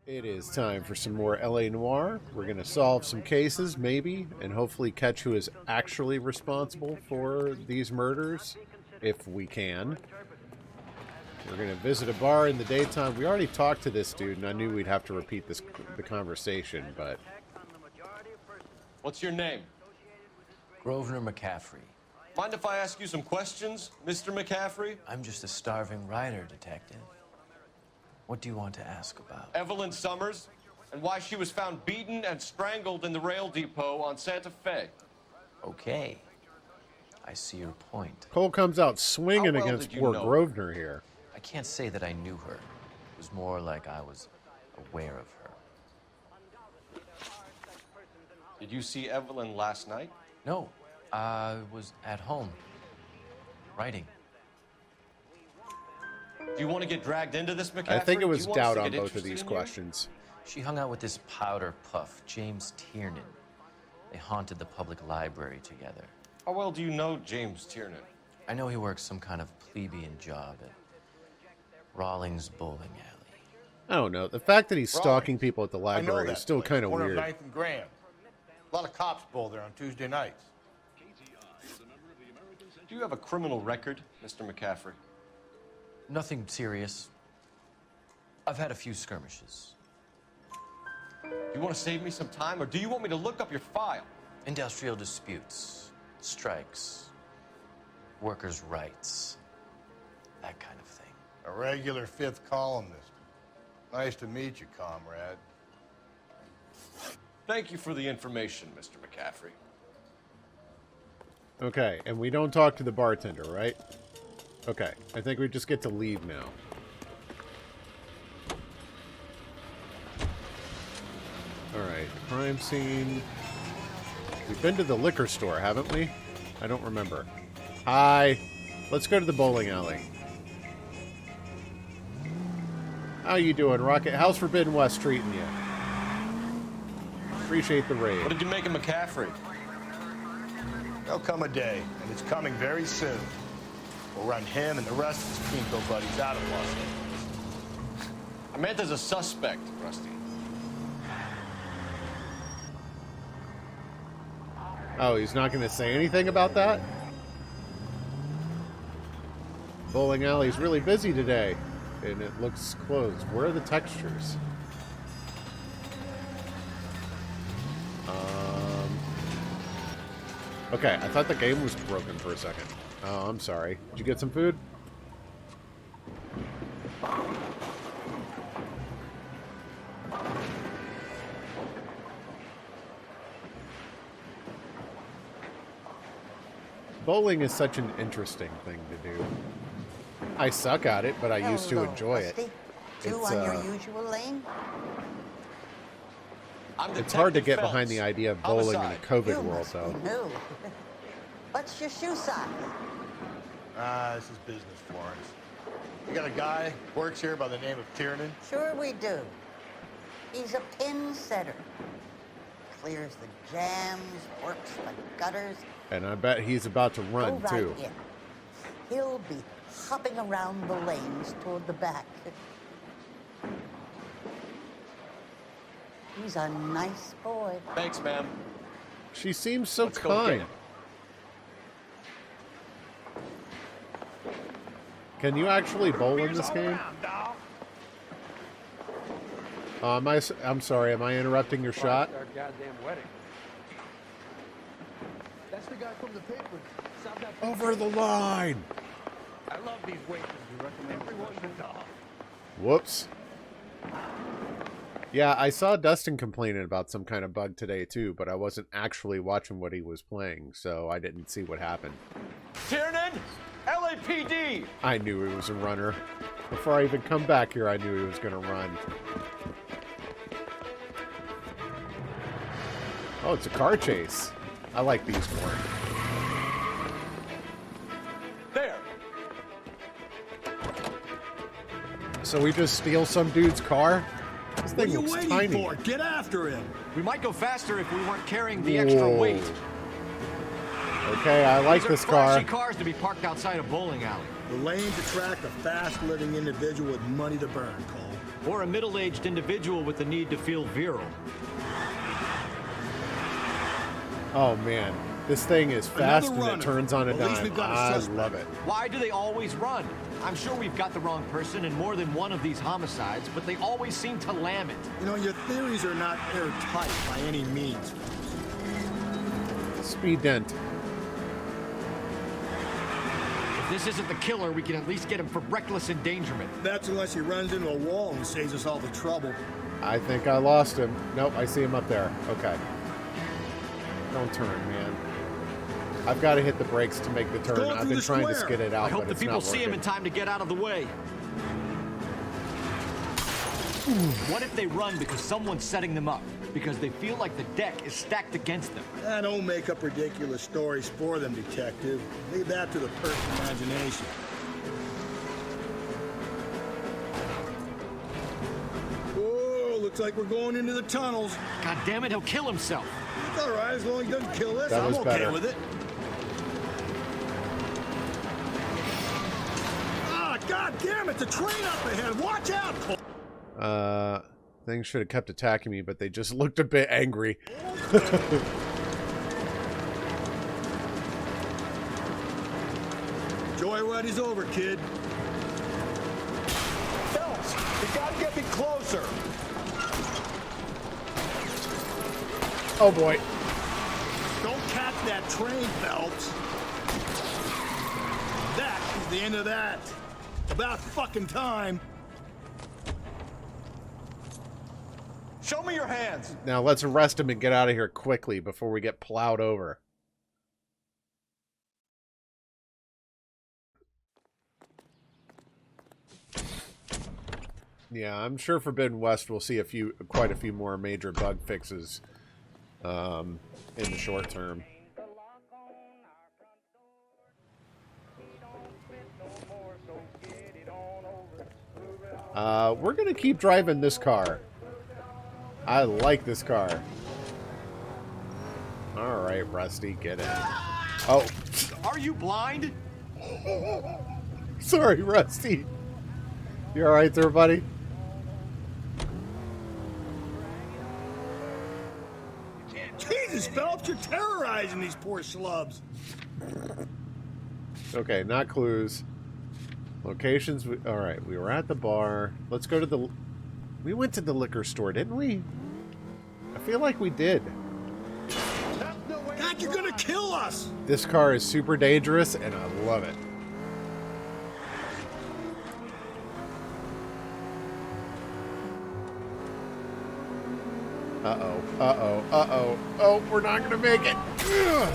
It is time for some more LA Noire. We're going to solve some cases, maybe, and hopefully catch who is actually responsible for these murders, if we can. We're going to visit a bar in the daytime. We already talked to this dude, and I knew we'd have to repeat the conversation, but... What's your name? Grosvenor McCaffrey. Mind if I ask you some questions, Mr. McCaffrey? I'm just a starving writer, detective. What do you want to ask about? Evelyn Summers, and why she was found beaten and strangled in the rail depot on Santa Fe. Okay. I see your point. Cole comes out swinging How well against did you poor know her? Grosvenor here. I can't say that I knew her. It was more like I was aware of her. Did you see Evelyn last night? No, I was at home, writing. Do you want to get dragged into this, McCaffrey? I think it was Do you want us doubt to on get both of interested these in you? questions. She hung out with this powder puff, James Tiernan. They haunted the public library together. How well do you know James Tiernan? I know he works some kind of plebeian job at Rawlings Bowling Alley. I don't know. The fact that he's stalking people at the I know library that is still place, kind of corner weird. Of 9th and Graham. A lot of cops bowl there on Tuesday nights. Do you have a criminal record, Mr. McCaffrey? Nothing serious. I've had a few skirmishes. Do you want to save me some time, or do you want me to look up your file? Industrial disputes, strikes, workers' rights, that kind of thing. A regular fifth columnist. Nice to meet you, comrade. Thank you for the information, Mr. McCaffrey. Okay, and we don't talk to the bartender, right? Okay, I think we just get to leave now. Alright, crime scene. We've been to the liquor store, haven't we? I don't remember. Hi. Let's go to the bowling alley. How you doing, Rocket? How's Forbidden West treating you? Appreciate the raid. What did you make of McCaffrey? There'll come a day, and it's coming very soon. We'll run him and the rest of his pinko buddies out of Los Angeles. I meant as a suspect, Rusty. Oh, he's not going to say anything about that? Bowling alley's really busy today, and it looks closed. Where are the textures? Okay, I thought the game was broken for a second. Oh, I'm sorry. Did you get some food? Bowling is such an interesting thing to do. I suck at it, but I used to enjoy it. Rusty. Two It's, on your usual lane? It's hard to get Phelps. behind the idea of bowling in a Homicide. COVID You world, must be though. new. What's your shoe size? This is business, Florence. You got a guy who works here by the name of Tiernan? Sure we do. He's a pin setter. Clears the jams, works the gutters. And I bet he's about to Go run, right too. in. He'll be hopping around the lanes toward the back. He's a nice boy. Thanks, ma'am. She seems so Let's go get kind. him. Can you actually bowl in this game? I'm sorry, am I interrupting your shot? Our goddamn wedding. That's the guy from the paper. Stop that. Over the line! I love these waiters. You recommend everyone should Whoops. Yeah, I saw Dustin complaining about some kind of bug today, too, but I wasn't actually watching what he was playing, so I didn't see what happened. Tiernan! LAPD! I knew he was a runner. Before I even come back here, I knew he was going to run. Oh, it's a car chase. I like these more. There! So we just steal some dude's car? This What are thing you looks waiting tiny. for? Get after him. We might go faster if we weren't carrying the extra Whoa. weight. Okay, I like These are this car. flashy cars to be parked outside a bowling alley. The lanes attract a fast-living individual with money to burn, Cole. Or a middle-aged individual with the need to feel virile. Oh man, this thing is fast and it turns on a At least dime. we've got a I suspect. love it. Why do they always run? I'm sure we've got the wrong person in more than one of these homicides, but they always seem to lam it. You know, your theories are not airtight by any means. Speed dent. If this isn't the killer, we can at least get him for reckless endangerment. That's unless he runs into a wall and saves us all the trouble. I think I lost him. Nope, I see him up there. Okay. Don't turn, man. I've got to hit the brakes to make the turn. Going I've through been the trying to square. skid it out, I hope but the it's people not see him working. in time to get out of the way. What if they run because someone's setting them up? Because they feel like the deck is stacked against them? Don't make up ridiculous stories for them, detective. Leave that to the person's imagination. Whoa, looks like we're going into the tunnels. God damn it, he'll kill himself. It's all right, as long as he doesn't kill us. That I'm was okay better. with it. Ah, God damn it, the train up ahead. Watch out, Cole. Things should have kept attacking me, but they just looked a bit angry. Joyride is over, kid. Phelps, you gotta get me closer. Oh boy. Don't catch that train, Phelps. That is the end of that. About fucking time. Show me your hands. Now let's arrest him and get out of here quickly before we get plowed over. Yeah, I'm sure Forbidden West will see quite a few more major bug fixes in the short term. We're gonna keep driving this car. I like this car. All right, Rusty, get in. Oh, Are you blind? sorry, Rusty. You all right there, buddy? Jesus, Phelps, you're terrorizing these poor schlubs. Okay, not clues. Locations. All right, we were at the bar. Let's go to the... We went to the liquor store, didn't we? I feel like we did. God, you're gonna kill us. This car is super dangerous, and I love it. Uh-oh, uh-oh, uh-oh. Oh, we're not gonna make it. Ugh.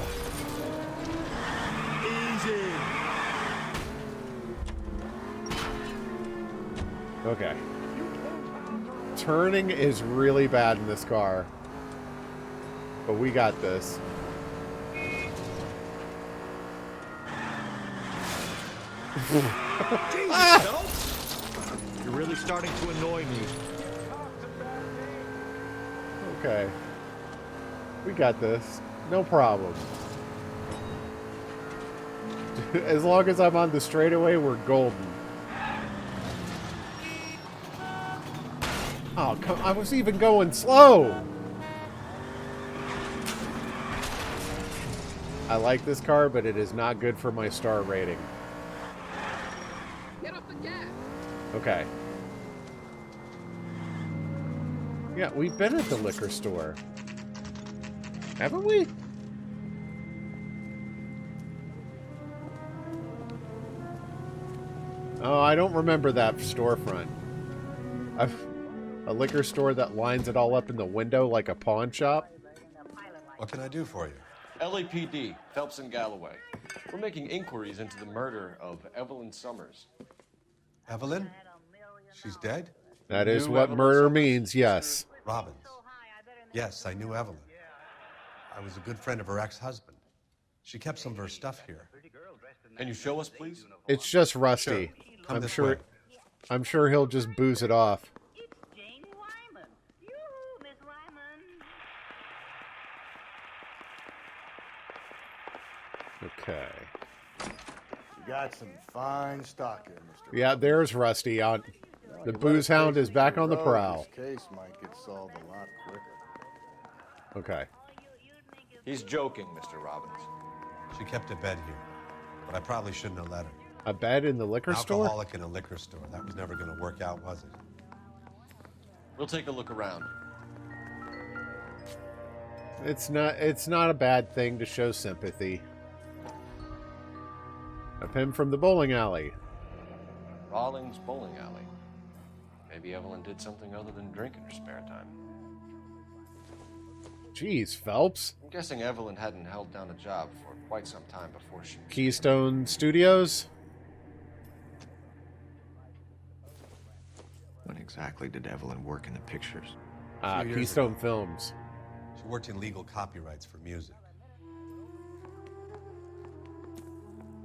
Easy. Okay. Turning is really bad in this car. But we got this. Jesus, Phelps. You're really starting to annoy me. Okay. We got this. No problem. As long as I'm on the straightaway, we're golden. Oh, come, I was even going slow. I like this car, but it is not good for my star rating. Get off the gas. Okay. Yeah, we've been at the liquor store. Haven't we? Oh, I don't remember that storefront. A liquor store that lines it all up in the window like a pawn shop? What can I do for you? LAPD, Phelps and Galloway. We're making inquiries into the murder of Evelyn Summers. Evelyn? She's dead? That is Knew what Evelyn murder Summers? means, yes. Robbins. Yes, I knew Evelyn. I was a good friend of her ex-husband. She kept some of her stuff here. Can you show us, please? It's just Rusty. Sure. Come this way. I'm sure he'll just booze it off. It's Janie Wyman. Yoo-hoo, Miss Wyman. Okay. You got some fine stock here, Mr. Yeah, there's Rusty on. The booze hound is back on the prowl. This case might get solved a lot quicker. Okay. He's joking, Mr. Robbins. She kept a bed here, but I probably shouldn't have let her. A bed in the liquor store? Alcoholic in a liquor store. That was never going to work out, was it? We'll take a look around. It's not a bad thing to show sympathy. A pin from the bowling alley. Rawlings Bowling Alley. Maybe Evelyn did something other than drink in her spare time. Jeez, Phelps. I'm guessing Evelyn hadn't held down a job for quite some time before she... Keystone Studios? When exactly did Evelyn work in the pictures? Keystone Films. She worked in legal copyrights for music.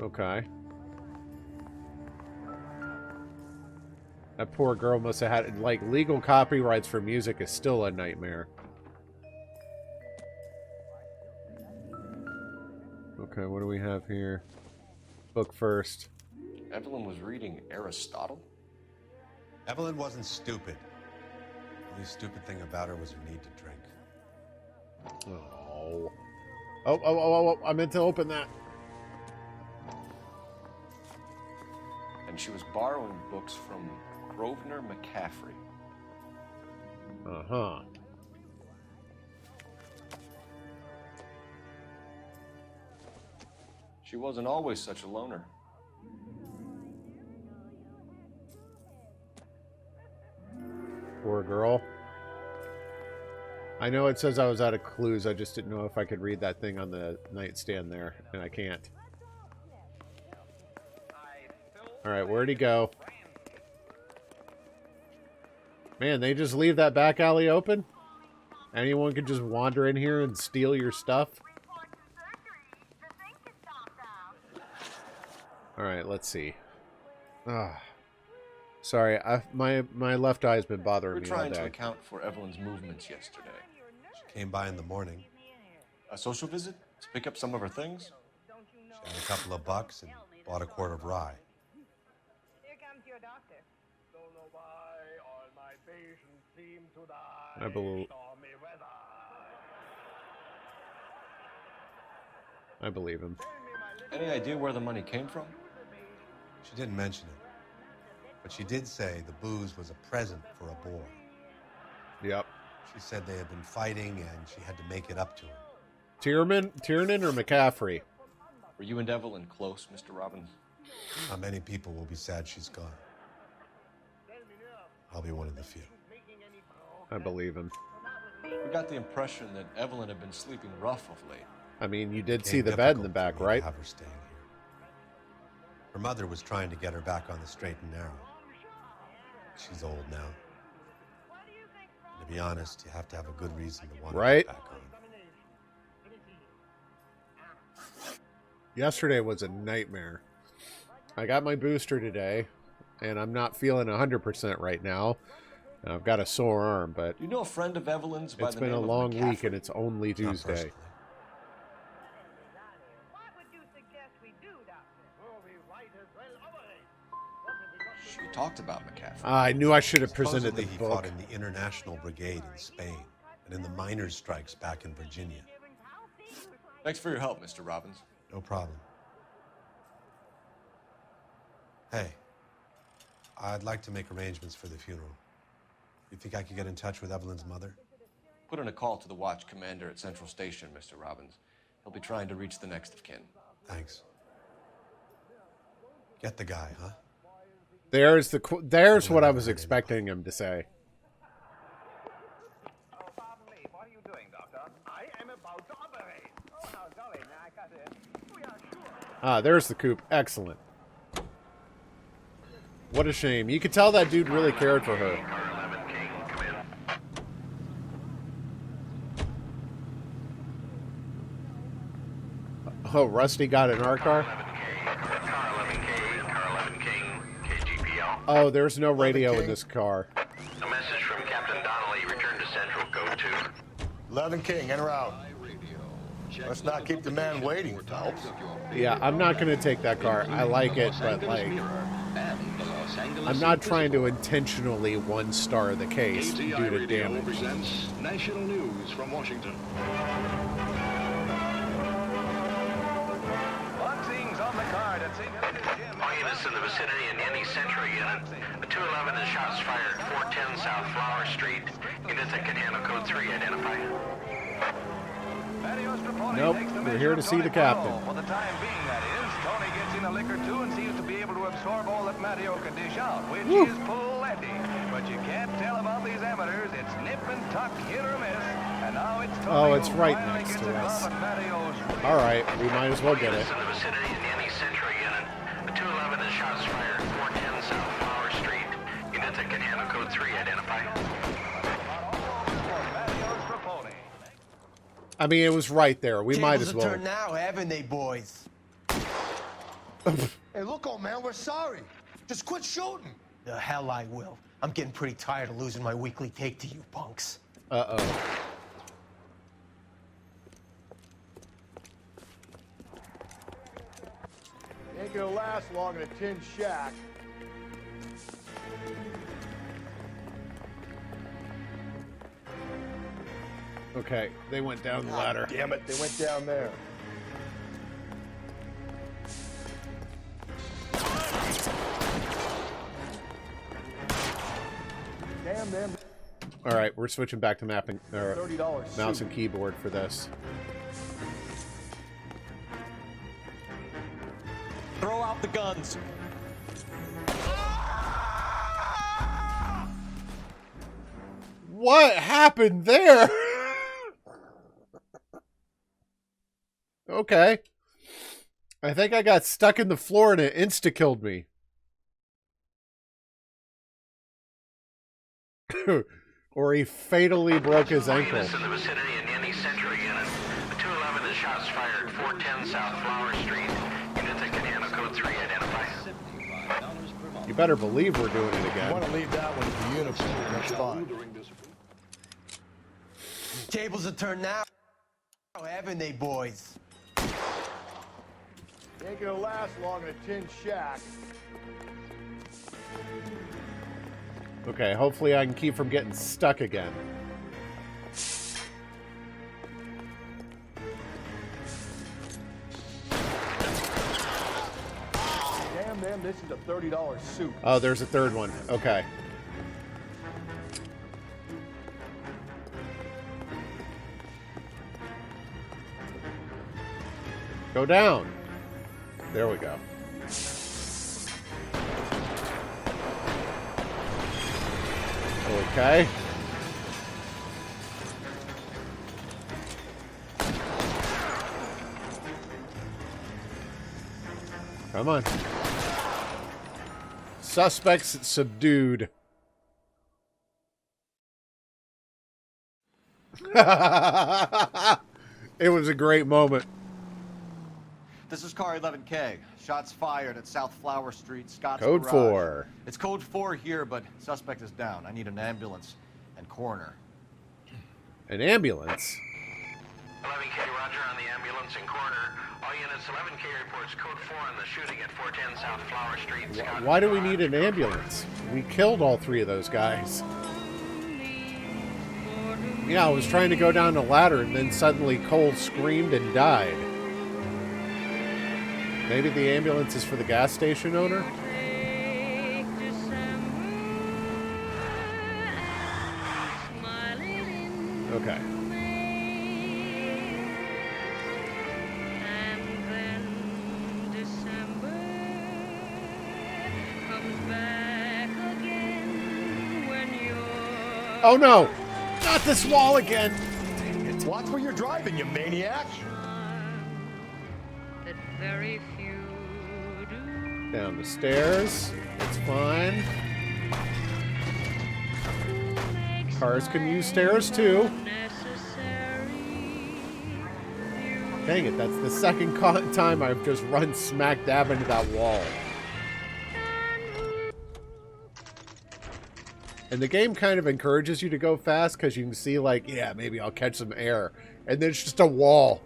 Okay. That poor girl must have had, like, legal copyrights for music is still a nightmare. Okay, what do we have here? Book first. Evelyn was reading Aristotle? Evelyn wasn't stupid. The only stupid thing about her was her need to drink. Oh. Oh, I meant to open that. And she was borrowing books from Grosvenor McCaffrey. Uh-huh. She wasn't always such a loner. Poor girl. I know it says I was out of clues. I just didn't know if I could read that thing on the nightstand there, and I can't. Alright, where'd he go? Man, they just leave that back alley open? Anyone could just wander in here and steal your stuff? Alright, let's see. Sorry, my left eye's been bothering me all day. We're trying to account for Evelyn's movements yesterday. She came by in the morning. A social visit? To pick up some of her things? She had a couple of bucks and bought a quart of rye. I believe him. Any idea where the money came from? She didn't mention it. But she did say the booze was a present for a boy. Yep. She said they had been fighting and she had to make it up to him. Tiernan or McCaffrey? Were you and Evelyn close, Mr. Robbins? Not many people will be sad she's gone. I'll be one of the few. I believe him. We got the impression that Evelyn had been sleeping rough of late. I mean, you did see the bed in the back, right? Have her staying here. Her mother was trying to get her back on the straight and narrow. She's old now. And to be honest, you have to have a good reason to want to get back on. Yesterday was a nightmare. I got my booster today, and I'm not feeling 100% right now. I've got a sore arm, but you know a friend of Evelyn's by it's the been a name of long McCaffrey? week, and it's only Tuesday. She talked about McCaffrey. I knew I should have presented the Supposedly he book. fought in the International Brigade in Spain and in the miners' strikes back in Virginia. Thanks for your help, Mr. Robbins. No problem. Hey, I'd like to make arrangements for the funeral. You think I could get in touch with Evelyn's mother? Put in a call to the watch commander at Central Station, Mr. Robbins. He'll be trying to reach the next of kin. Thanks. Get the guy, huh? There's what I was expecting him to say. What are you doing, Doctor? I am about to operate. Oh, golly, now I got it. Oh, yeah, sure. There's the coop. Excellent. What a shame. You could tell that dude really cared for her. Oh, Rusty got in our car? Oh, there's no radio in this car. A message from Captain Donnelly. Return to Central. Go to 11 King, enter out. Let's not keep the man waiting, Phelps. Yeah, I'm not going to take that car. I like it, but, like, I'm not trying to intentionally one-star the case due to damage. Presents national news from Washington. Boxing's on the card at St. Helens Gym. All units in the vicinity in any central unit. A 211 is shots fired at 410 South Flower Street. Units that can handle code 3 identify. Nope, we're here to see the captain. For the time being, that is. Tony gets in a lick or two and seems to be able to absorb all that Matteo can dish out, which is plenty. But you can't tell about these amateurs. It's nip and tuck, hit or miss. And now it's Tony. Oh, it's right next to us. All right, we might as well get it. In the vicinity in any central unit. A 211 is shots fired at 410 South Flower Street. Units that can handle code 3 identify. I mean, it was right there. We might as well. Turn now, haven't they, boys? Hey, look, old man, we're sorry. Just quit shooting. The hell I will. I'm getting pretty tired of losing my weekly take to you punks. Uh-oh. Ain't gonna last long in a tin shack. Okay, they went down the ladder. Damn it, they went down there. Damn them. All right, we're switching back to mapping, $30 mouse and keyboard for this. Throw out the guns. What happened there? Okay. I think I got stuck in the floor and it insta-killed me. Or he fatally broke his ankle. Units in the vicinity in any central unit. A 211 is shots fired at 410 South Flower Street. Units that can handle code 3 identify. You better believe we're doing it again. I want to leave that one to the uniform. That's fine. Tables are turned now, haven't they, boys? Ain't gonna last long in a tin shack. Okay, hopefully I can keep from getting stuck again. Damn them, this is a $30 suit. Oh, there's a third one. Okay. Go down. There we go. Okay. Come on. Suspects subdued. It was a great moment. This is car 11K. Shots fired at South Flower Street, Scott's Code Garage. 4. It's code 4 here, but suspect is down. I need an ambulance and coroner. An ambulance? 11K, roger on the ambulance and coroner. All units, 11K reports code 4 on the shooting at 410 South Flower Street. Why do we need an ambulance? We killed all three of those guys. Yeah, I was trying to go down the ladder and then suddenly Cole screamed and died. Maybe the ambulance is for the gas station owner? Okay. Oh no! Not this wall again! Dang it. Watch where you're driving, you maniac! Down the stairs. It's fine. Cars can use stairs too. Dang it, that's the second time I've just run smack dab into that wall. And the game kind of encourages you to go fast because you can see, like, yeah, maybe I'll catch some air. And then it's just a wall.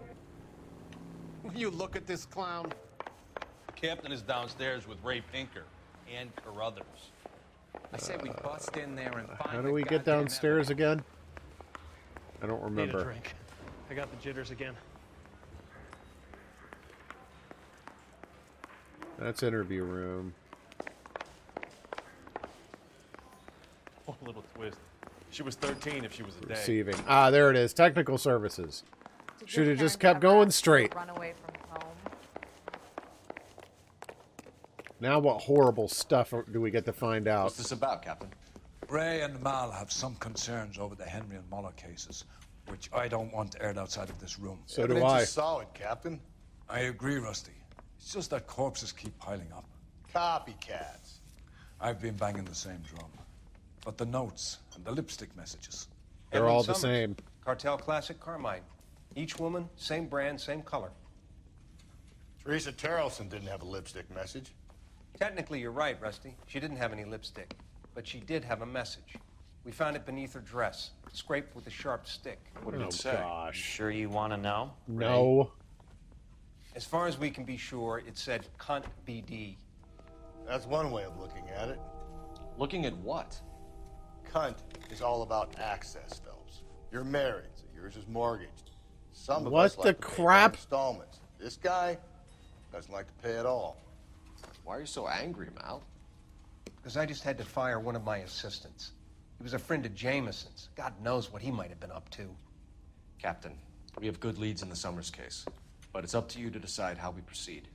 You look at this clown. Captain is downstairs with Ray Pinker. and Carruthers. I say we bust in there and find How do we get downstairs again? I don't remember. Need a drink. I got the jitters again. That's interview room. Oh, a little twist. She was 13 if she was a day. Receiving. Ah, there it is. Technical services. Should have just kept going straight. Run away from home. Now what horrible stuff do we get to find out? What's this about, Captain? Ray and Mal have some concerns over the Henry and Muller cases, which I don't want aired outside of this room. So do I. Is solid, Captain. I agree, Rusty. It's just that corpses keep piling up. Copycats. I've been banging the same drum. But the notes and the lipstick messages. They're all the same. Cartel Classic Carmine. Each woman, same brand, same color. Teresa Terrelson didn't have a lipstick message. Technically, you're right, Rusty. She didn't have any lipstick. But she did have a message. We found it beneath her dress, scraped with a sharp stick. What did it say? Gosh. Sure you want to know? No. As far as we can be sure, it said cunt BD. That's one way of looking at it. Looking at what? Cunt is all about access, Phelps. You're married, so yours is mortgaged. Some of us What like the to pay by crap? installments. This guy doesn't like to pay at all. Why are you so angry, Mal? Because I just had to fire one of my assistants. He was a friend of Jameson's. God knows what he might have been up to. Captain, we have good leads in the Summers case, but it's up to you to decide how we proceed.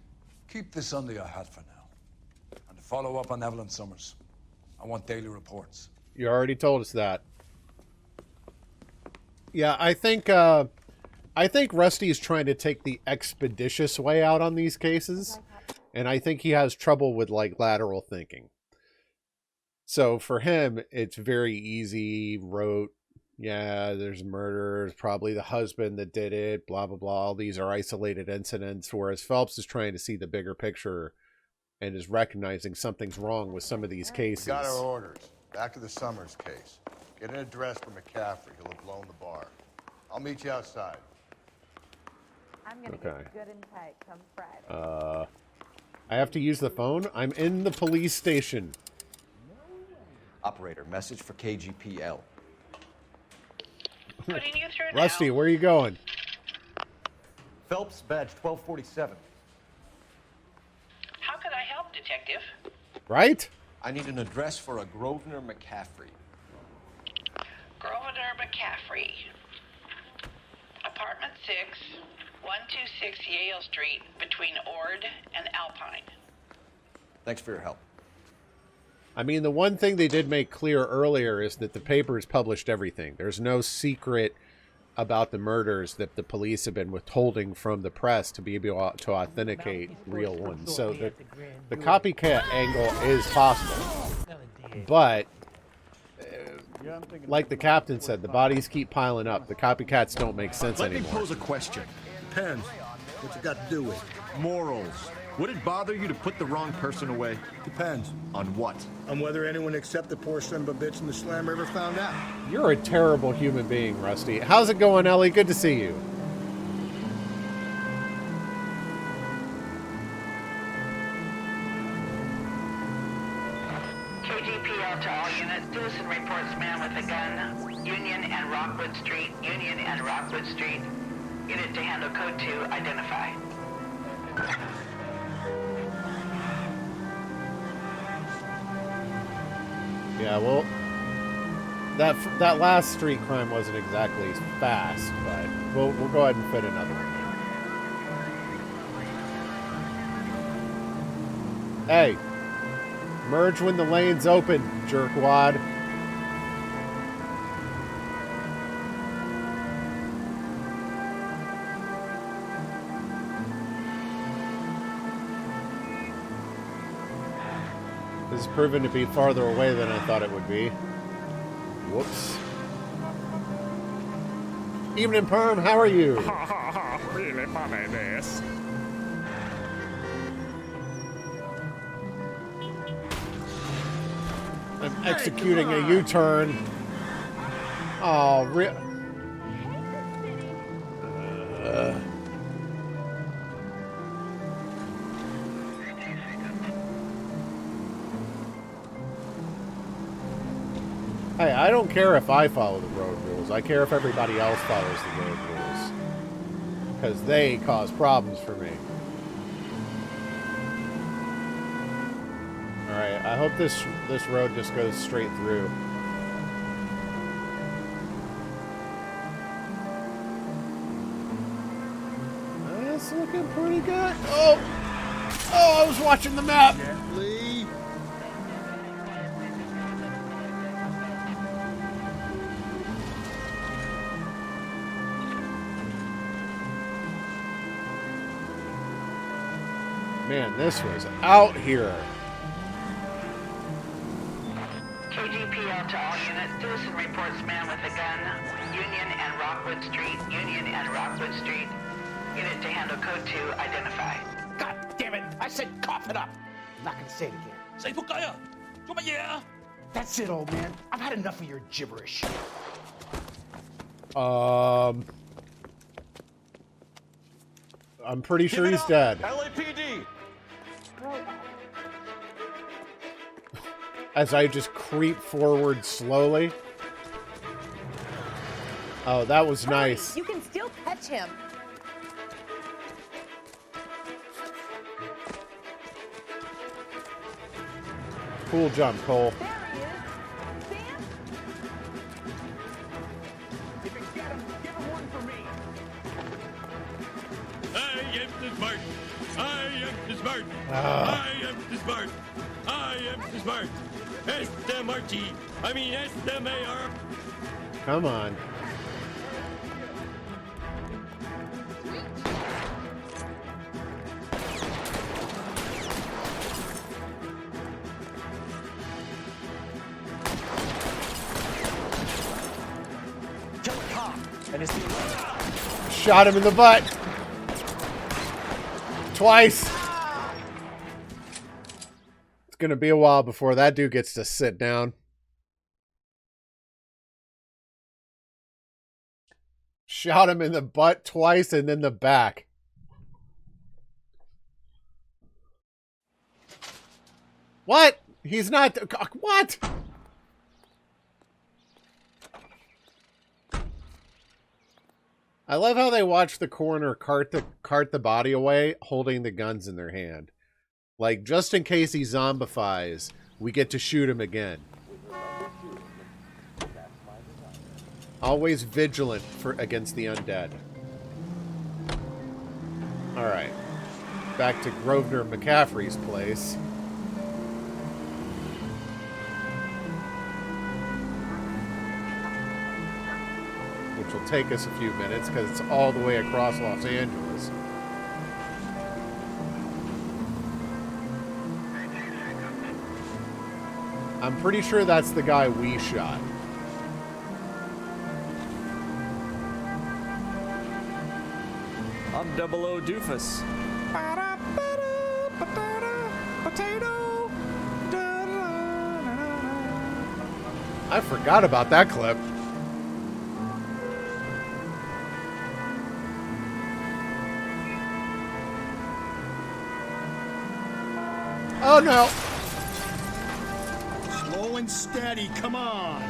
Keep this under your hat for now. And to follow up on Evelyn Summers, I want daily reports. You already told us that. Yeah, I think Rusty is trying to take the expeditious way out on these cases, and I think he has trouble with like lateral thinking. So for him, it's very easy. Wrote, yeah, there's murder. It's probably the husband that did it. Blah blah blah. All these are isolated incidents. Whereas Phelps is trying to see the bigger picture, and is recognizing something's wrong with some of these cases. We got our orders. Back to the Summers case. Get an address for McCaffrey. He'll have blown the bar. I'll meet you outside. I'm gonna get good and tight come Friday. I have to use the phone? I'm in the police station. Operator, message for KGPL. Putting you through Rusty, now. where are you going? Phelps, badge 1247. How could I help, Detective? Right? I need an address for a Grosvenor McCaffrey. Grosvenor McCaffrey. Apartment 6, 126 Yale Street, between Ord and Alpine. Thanks for your help. I mean, the one thing they did make clear earlier is that the papers published everything. There's no secret about the murders that the police have been withholding from the press to be able to authenticate real ones. So the copycat angle is possible. But, like the captain said, the bodies keep piling up. The copycats don't make sense Let me anymore. pose a question. Depends. What you got to do with it? Morals. Would it bother you to put the wrong person away? Depends. On what? On whether anyone except the poor son of a bitch in the slammer ever found out. You're a terrible human being, Rusty. How's it going, Ellie? Good to see you. KGPL to all units. Citizen reports man with a gun. Union and Rockwood Street. Union and Rockwood Street. Unit to handle code 2. Identify. Yeah, well, that last street crime wasn't exactly fast, but we'll go ahead and fit another one in. Hey, merge when the lane's open, jerkwad. This is proven to be farther away than I thought it would be. Whoops. Evening, Perm. How are you? Really funny, this. I'm executing a U-turn. Oh, care if I follow the road rules. I care if everybody else follows the road rules. Because they cause problems for me. Alright, I hope this road just goes straight through. That's looking pretty good. Oh! Oh, I was watching the map! Gently. Man, this was out here. KGPL to all units. Citizen reports man with a gun. Union and Rockwood Street. Union and Rockwood Street. Unit to handle code 2. Identify. God damn it! I said cough it up. I'm not gonna say it again. Say kaya. That's it, old man. I've had enough of your gibberish. I'm pretty sure he's dead. LAPD. As I just creep forward slowly. Oh, that was nice. You can still catch him. Cool jump, Cole. I am the smart. I am the smart. Ah. I am the smart. I am the smart. S-M-R-T. I mean S-M-A-R. Come on. Kill a cop. And it's the Shot him in the butt. Twice. It's gonna be a while before that dude gets to sit down. Shot him in the butt twice and then the back. What? He's not... What? I love how they watch the coroner cart the body away, holding the guns in their hand. Like, just in case he zombifies, we get to shoot him again. Always vigilant against the undead. Alright. Back to Grosvenor McCaffrey's place. Which will take us a few minutes because it's all the way across Los Angeles. I'm pretty sure that's the guy we shot. I'm 00 Doofus. potato. I forgot about that clip. Oh no! Slow and steady, come on!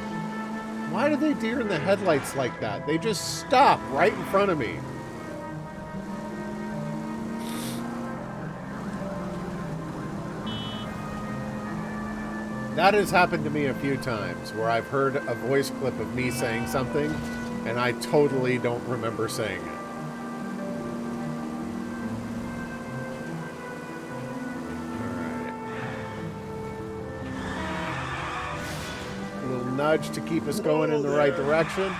Why do they deer in the headlights like that? They just stop right in front of me. That has happened to me a few times, where I've heard a voice clip of me saying something, and I totally don't remember saying it. A little nudge to keep us going in the right direction.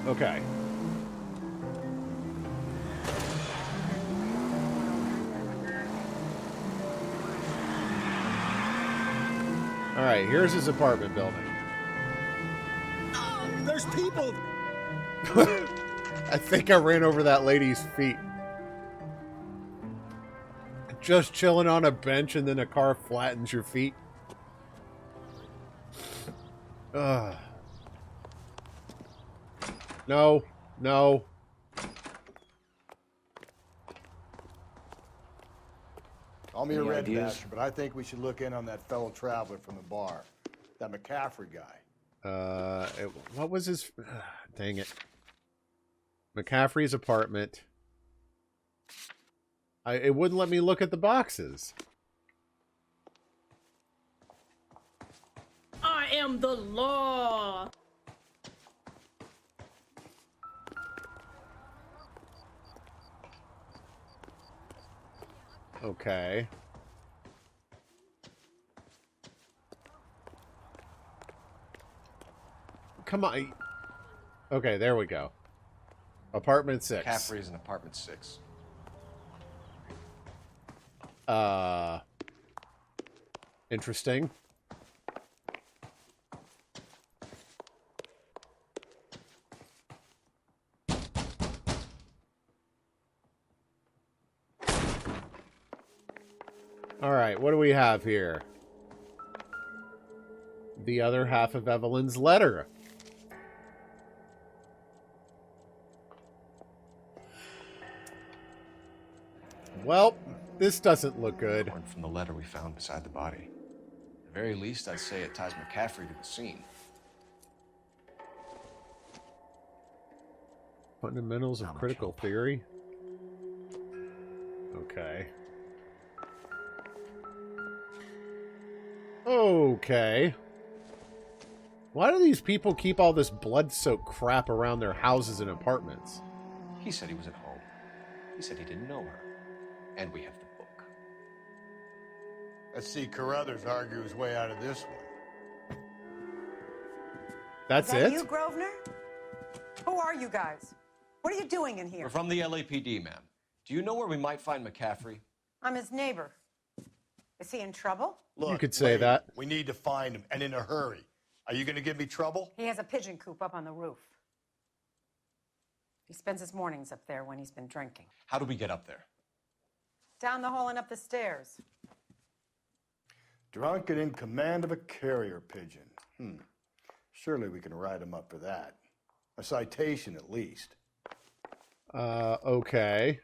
Okay. All right, here's his apartment building. Oh, there's people! I think I ran over that lady's feet. Just chilling on a bench and then a car flattens your feet. Ugh. No, no. I'll me a Any red ideas? bastard, but I think we should look in on that fellow traveler from the bar. That McCaffrey guy. What was his... dang it. McCaffrey's apartment. It wouldn't let me look at the boxes. I am the law. Okay. Come on. Okay, there we go. Apartment 6. McCaffrey is in apartment 6. Interesting. All right, what do we have here? The other half of Evelyn's letter. Well, this doesn't look good. From the letter we found beside the body. At the very least, I'd say it ties McCaffrey to the scene. Fundamentals of critical theory. Okay. Okay. Why do these people keep all this blood-soaked crap around their houses and apartments? He said he was at home. He said he didn't know her. And we have the book. Let's see Carruthers argue his way out of this one. That's Is that it? you, Grosvenor? Who are you guys? What are you doing in here? We're from the LAPD, ma'am. Do you know where we might find McCaffrey? I'm his neighbor. Is he in trouble? Look, You could say Wade, that. We need to find him, and in a hurry. Are you going to give me trouble? He has a pigeon coop up on the roof. He spends his mornings up there when he's been drinking. How do we get up there? Down the hall and up the stairs. Drunk and in command of a carrier pigeon. Surely we can write him up for that. A citation, at least. Okay.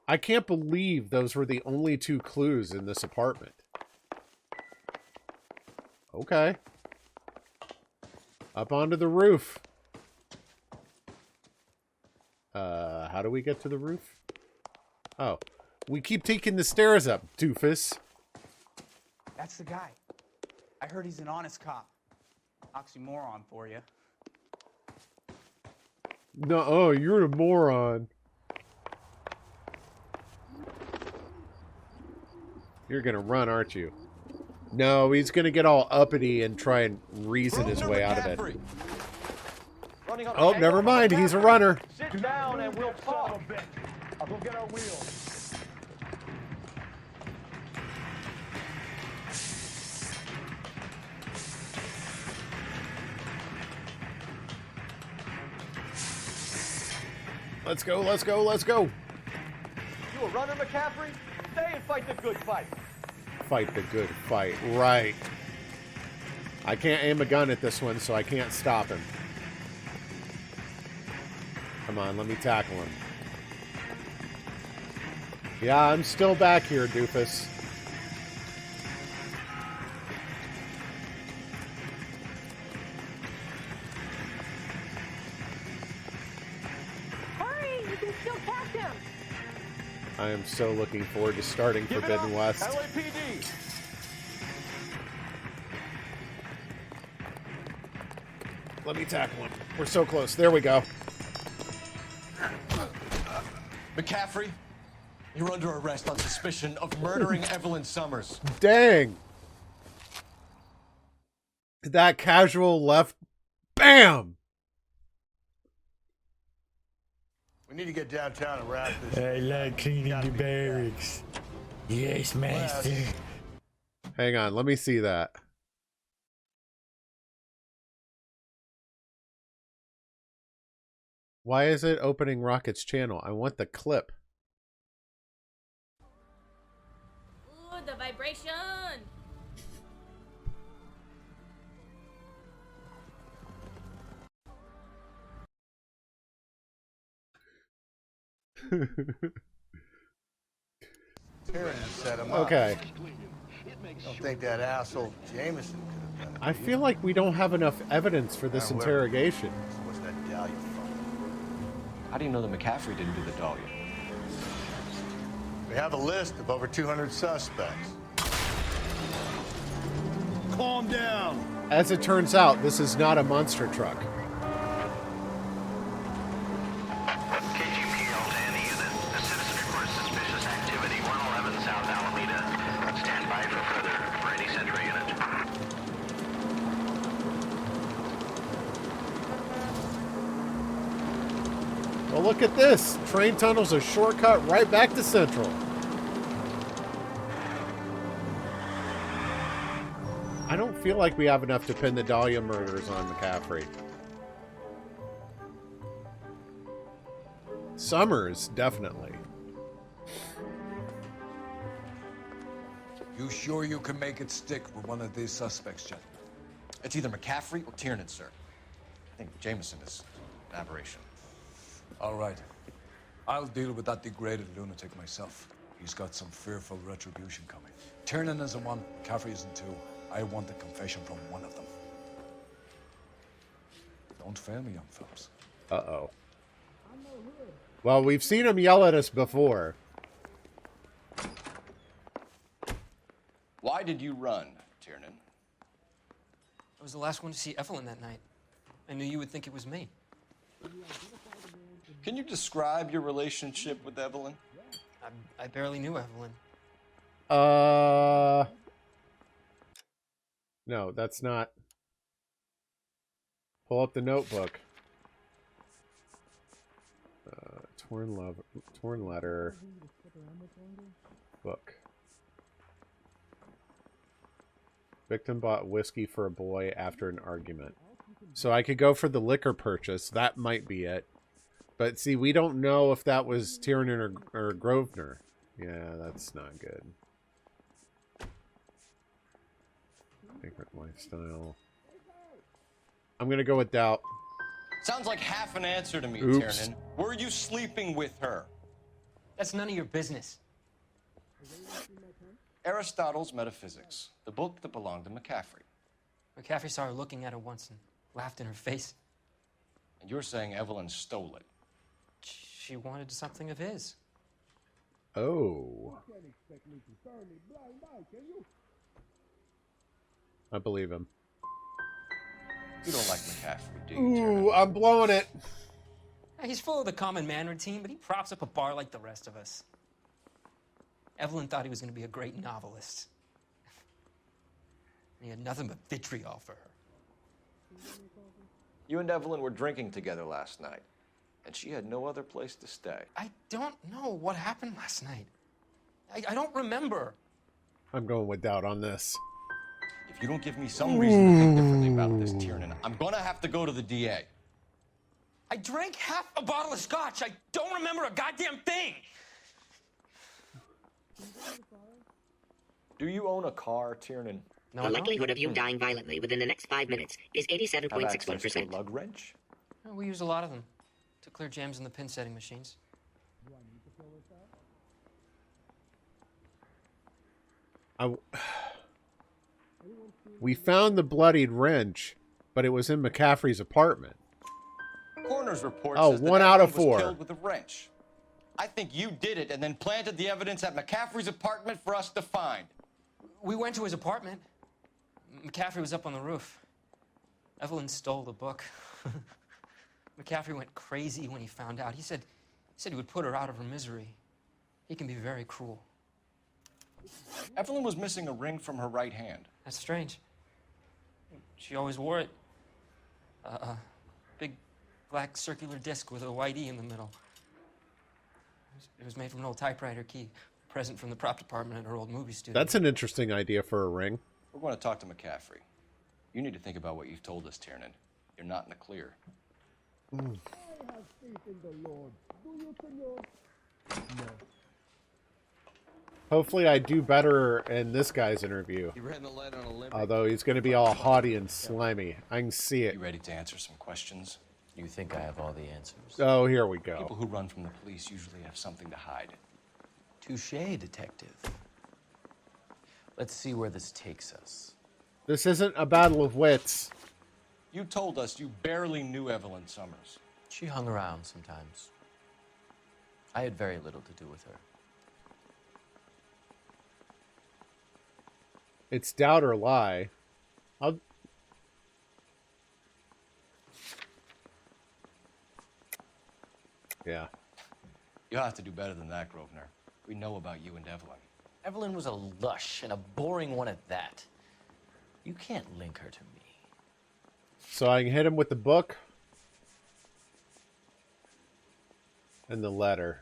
I can't believe those were the only 2 clues in this apartment. Okay. Up onto the roof. How do we get to the roof? Oh. We keep taking the stairs up, doofus. That's the guy. I heard he's an honest cop. Oxymoron for you. No, oh, you're a moron. You're gonna run, aren't you? No, he's gonna get all uppity and try and reason his way out of it. Oh, never mind. He's a runner. Sit down and we'll talk. I'll go get our wheels. Let's go, let's go, let's go. You a runner, McCaffrey? Stay and fight the good fight. Fight the good fight. Right. I can't aim a gun at this one, so I can't stop him. Come on, let me tackle him. Yeah, I'm still back here, doofus. Hurry! You can still catch him! I am so looking forward to starting Forbidden West. LAPD. Let me tackle him. We're so close. There we go. McCaffrey, you're under arrest on suspicion of murdering Evelyn Summers. Dang. That casual left. Bam! We need to get downtown and wrap this. I like cleaning the barracks. Yes, master. Hang on, let me see that. Why is it opening Rocket's channel? I want the clip. Ooh, the vibration! Tiernan set him up. Okay. Don't think that asshole Jameson could have done it. I feel like we don't have enough evidence for this interrogation. What's that Dahlia from? How do you know that McCaffrey didn't do the Dahlia? We have a list of over 200 suspects. Calm down. As it turns out, this is not a monster truck. KGPL to any unit. The citizen reports suspicious activity 111 South Alameda. Stand by for any Central unit. Well, look at this. Train tunnel's a shortcut right back to Central. I don't feel like we have enough to pin the Dahlia murders on McCaffrey. Summers, definitely. You sure you can make it stick with one of these suspects, gentlemen? It's either McCaffrey or Tiernan, sir. I think Jameson is an aberration. All right. I'll deal with that degraded lunatic myself. He's got some fearful retribution coming. Tiernan isn't one, McCaffrey isn't two. I want a confession from one of them. Don't fail me, young fellas. Uh-oh. Well, we've seen him yell at us before. Why did you run, Tiernan? I was the last one to see Evelyn that night. I knew you would think it was me. Can you describe your relationship with Evelyn? I barely knew Evelyn. No, that's not. Pull up the notebook. Torn letter. Book. Victim bought whiskey for a boy after an argument. So I could go for the liquor purchase. That might be it. But see, we don't know if that was Tiernan or Grosvenor. Yeah, that's not good. Favorite lifestyle. I'm going to go with doubt. Sounds like half an answer to me, Oops. Tiernan. Were you sleeping with her? That's none of your business. Aristotle's Metaphysics, the book that belonged to McCaffrey. McCaffrey saw her looking at it once and laughed in her face. And you're saying Evelyn stole it? She wanted something of his. Oh. I believe him. You don't like McCaffrey, do you, Ooh, Tiernan? I'm blowing it. He's full of the common man routine, but he props up a bar like the rest of us. Evelyn thought he was going to be a great novelist. He had nothing but vitriol for her. You and Evelyn were drinking together last night, and she had no other place to stay. I don't know what happened last night. I don't remember. I'm going with doubt on this. If you don't give me some reason to think differently about this, Tiernan, I'm going to have to go to the DA. I drank half a bottle of scotch. I don't remember a goddamn thing. Do you own a car, Tiernan? No, the likelihood of you dying violently within the next 5 minutes is Have access to a 87.61%. lug wrench? We use a lot of them to clear jams in the pin setting machines. We found the bloodied wrench, but it was in McCaffrey's apartment. Coroner's report Oh, says that 1 out of Evelyn was 4. killed with a wrench. I think you did it and then planted the evidence at McCaffrey's apartment for us to find. We went to his apartment. McCaffrey was up on the roof. Evelyn stole the book. McCaffrey went crazy when he found out. He said he would put her out of her misery. He can be very cruel. Evelyn was missing a ring from her right hand. That's strange. She always wore it. Big black circular disc with a white E in the middle. It was made from an old typewriter key, a present from the prop department at her old movie studio. That's an interesting idea for a ring. We're going to talk to McCaffrey. You need to think about what you've told us, Tiernan. You're not in the clear. Hopefully I do better in this guy's interview. He ran the light on a limb. Although he's going to be all haughty and slimy. I can see it. You ready to answer some questions? You think I have all the answers? Oh, here we go. People who run from the police usually have something to hide. Touché, detective. Let's see where this takes us. This isn't a battle of wits. You told us you barely knew Evelyn Summers. She hung around sometimes. I had very little to do with her. It's doubt or lie. Yeah. You'll have to do better than that, Grosvenor. We know about you and Evelyn. Evelyn was a lush, and a boring one at that. You can't link her to me. So I can hit him with the book and the letter.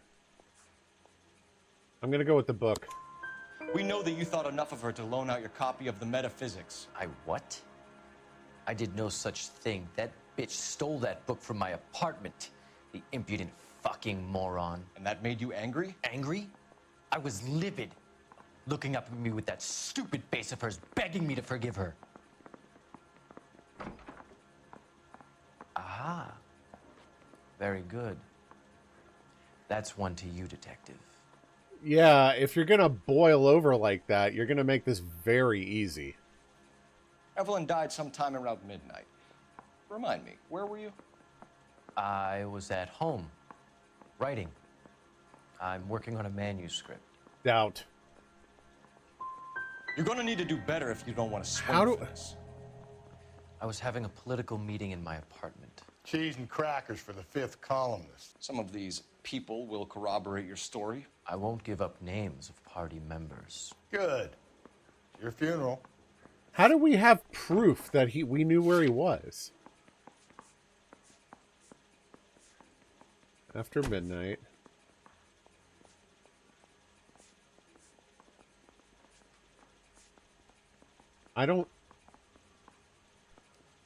I'm going to go with the book. We know that you thought enough of her to loan out your copy of the Metaphysics. I what? I did no such thing. That bitch stole that book from my apartment. The impudent fucking moron. And that made you angry? Angry? I was livid. Looking up at me with that stupid face of hers, begging me to forgive her. Aha. Very good. That's one to you, detective. Yeah, if you're going to boil over like that, you're going to make this very easy. Evelyn died sometime around midnight. Remind me, where were you? I was at home, writing. I'm working on a manuscript. Doubt. You're going to need to do better if you don't want to swing for this. I was having a political meeting in my apartment. Cheese and crackers for the 5th columnist. Some of these people will corroborate your story. I won't give up names of party members. Good. It's your funeral. How do we have proof that we knew where he was? After midnight. I don't...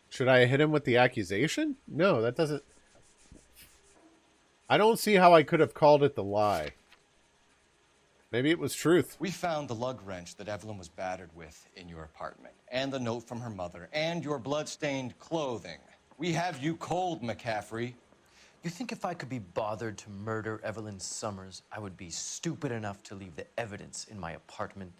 Should I hit him with the accusation? No, that doesn't... I don't see how I could have called it the lie. Maybe it was truth. We found the lug wrench that Evelyn was battered with in your apartment, and the note from her mother, and your blood-stained clothing. We have you cold, McCaffrey. You think if I could be bothered to murder Evelyn Summers, I would be stupid enough to leave the evidence in my apartment?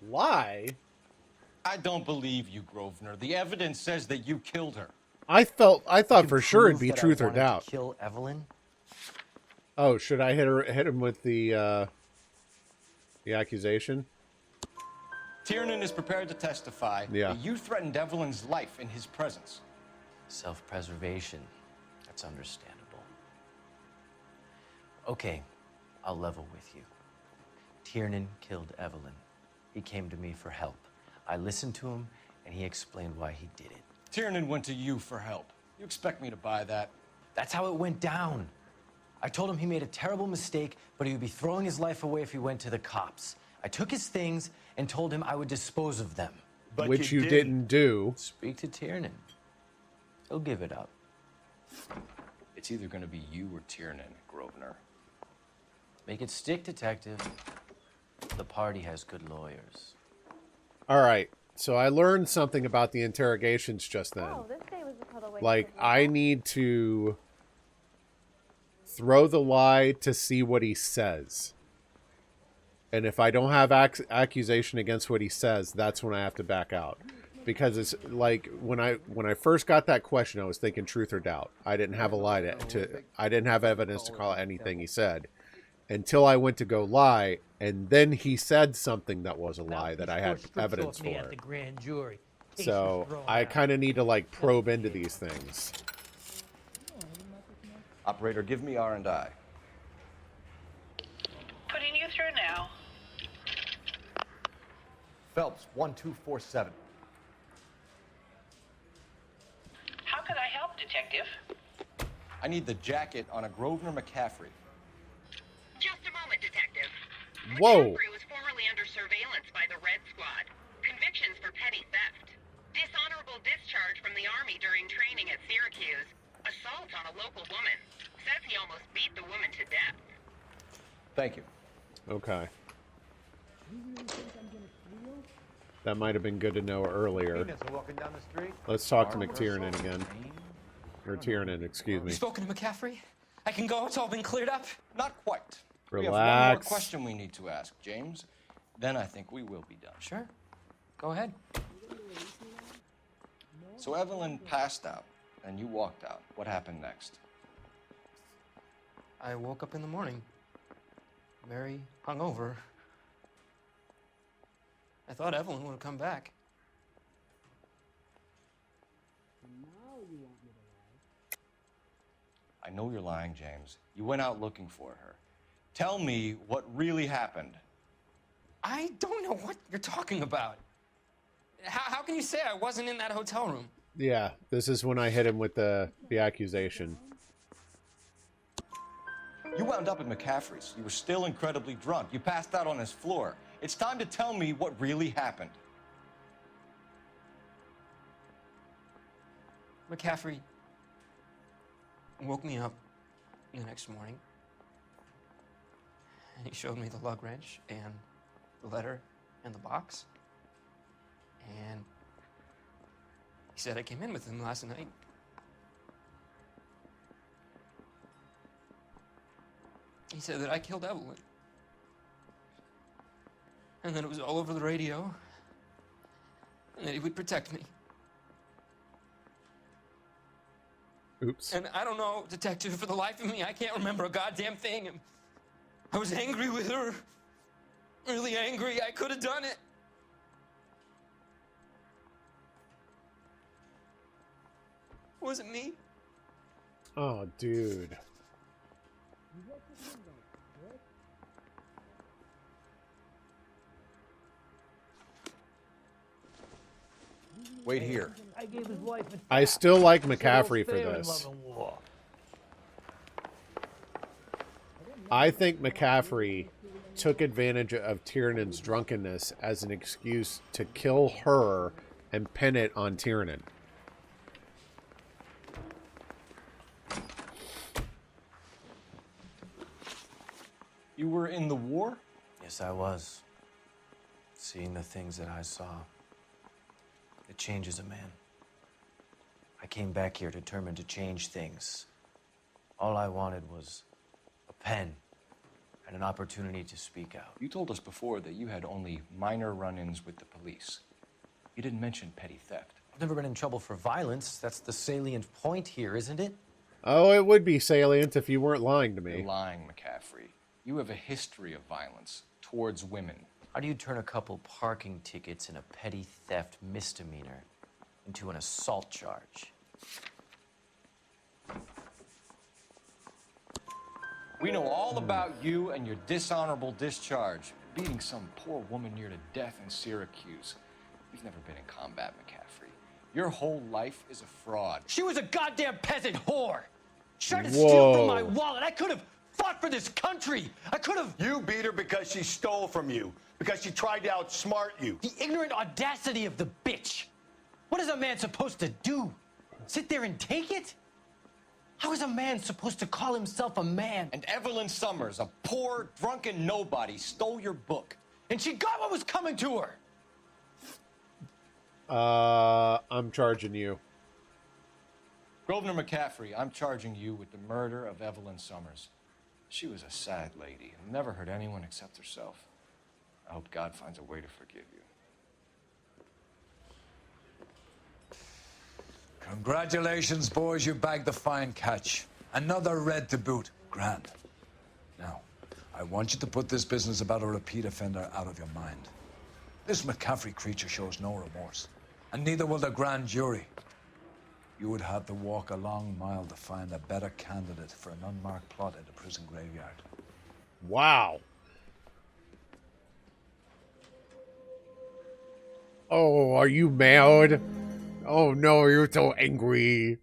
Lie? I don't believe you, Grosvenor. The evidence says that you killed her. I thought for sure it'd be truth or doubt. Kill Evelyn? Oh, should I hit him with the accusation? Tiernan is prepared to testify that you threatened Evelyn's life in his presence. Self-preservation. That's understandable. Okay, I'll level with you. Tiernan killed Evelyn. He came to me for help. I listened to him, and he explained why he did it. Tiernan went to you for help. You expect me to buy that? That's how it went down. I told him he made a terrible mistake, but he would be throwing his life away if he went to the cops. I took his things and told him I would dispose of them. But which you didn't do. Speak to Tiernan. He'll give it up. It's either going to be you or Tiernan, Grosvenor. Make it stick, detective. The party has good lawyers. All right. So I learned something about the interrogations just then. Oh, this day was a total waste Like, of I need to throw the lie to see what he says. And if I don't have accusation against what he says, that's when I have to back out. Because it's like when I first got that question, I was thinking truth or doubt. I didn't have a lie I didn't have evidence to call anything he said until I went to go lie, and then he said something that was a lie that I had evidence for. At the grand jury. So I kind of need to like probe into these things. Operator, give me R&I. Putting you through now. Phelps, 1247. How can I help, Detective? I need the jacket on a Grosvenor McCaffrey. Just a moment, Detective. Whoa. McCaffrey was formerly under surveillance by the Red Squad. Convictions for petty theft. Dishonorable discharge from the Army during training at Syracuse. Assault on a local woman. Says he almost beat the woman to death. Thank you. Okay. That might have been good to know earlier. Let's talk to McTiernan again. Or Tiernan, excuse me. You spoken to McCaffrey? I can go? It's all been cleared up? Not quite. Relax. We have one more question we need to ask, James. Then I think we will be done. Sure. Go ahead. So Evelyn passed out, and you walked out. What happened next? I woke up in the morning, very hungover. I thought Evelyn would have come back. I know you're lying, James. You went out looking for her. Tell me what really happened. I don't know what you're talking about. How can you say I wasn't in that hotel room? Yeah, this is when I hit him with the accusation. You wound up at McCaffrey's. You were still incredibly drunk. You passed out on his floor. It's time to tell me what really happened. McCaffrey woke me up the next morning, and he showed me the lug wrench and the letter and the box, and he said I came in with him last night. He said that I killed Evelyn, and that it was all over the radio, and that he would protect me. Oops. And I don't know, detective, for the life of me, I can't remember a goddamn thing. I was angry with her. Really angry. I could have done it. It wasn't me. Oh, dude. Wait here. I still like McCaffrey for this. I think McCaffrey took advantage of Tiernan's drunkenness as an excuse to kill her and pin it on Tiernan. You were in the war? Yes, I was. Seeing the things that I saw, it changes a man. I came back here determined to change things. All I wanted was a pen and an opportunity to speak out. You told us before that you had only minor run-ins with the police. You didn't mention petty theft. I've never been in trouble for violence. That's the salient point here, isn't it? Oh, it would be salient if you weren't lying to me. You're lying, McCaffrey. You have a history of violence towards women. How do you turn a couple parking tickets and a petty theft misdemeanor into an assault charge? We know all about you and your dishonorable discharge, beating some poor woman near to death in Syracuse. You've never been in combat, McCaffrey. Your whole life is a fraud. She was a goddamn peasant whore. She tried to steal from my wallet. I could have fought for this country. I could have. You beat her because she stole from you, because she tried to outsmart you. The ignorant audacity of the bitch. What is a man supposed to do? Sit there and take it? How is a man supposed to call himself a man? And Evelyn Summers, a poor, drunken nobody, stole your book. And she got what was coming to her. I'm charging you. Grosvenor McCaffrey, I'm charging you with the murder of Evelyn Summers. She was a sad lady and never hurt anyone except herself. I hope God finds a way to forgive you. Congratulations, boys. You bagged the fine catch. Another red to boot. Grand. Now, I want you to put this business about a repeat offender out of your mind. This McCaffrey creature shows no remorse, and neither will the grand jury. You would have to walk a long mile to find a better candidate for an unmarked plot at a prison graveyard. Wow. Oh, are you mad? Oh no, you're so angry.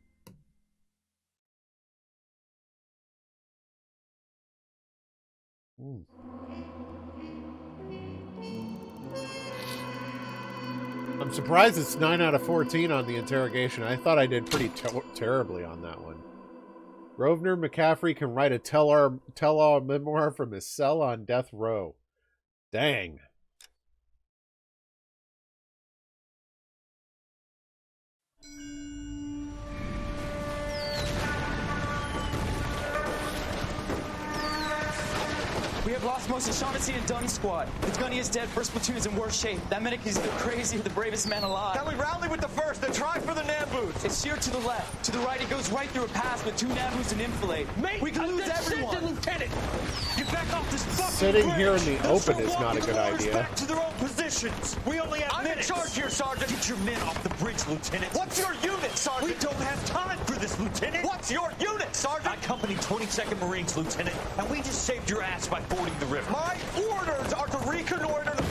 I'm surprised it's 9 out of 14 on the interrogation. I thought I did pretty terribly on that one. Rovner McCaffrey can write a tell-all memoir from his cell on death row. Dang. We have lost most of Shaughnessy and Dunn's squad. The gunny is dead. First platoon is in worse shape. That medic is either crazy or the bravest man alive. Can we rally with the first and try for the Nambus? It's sheer to the left. To the right, it goes right through a pass with 2 Nambus and enfilade. Mate, we can lose everyone. Lieutenant, get back off this fucking Sitting bridge. here in the open is not a good idea. Back to their own positions. We only have minutes. I'm in charge here, Sergeant. Get your men off the bridge, Lieutenant. What's your unit, Sergeant? We don't have time for this, Lieutenant. What's your unit, Sergeant? My company, 22nd Marines, Lieutenant, and we just saved your ass by fording the river. My orders are to reconnoiter the...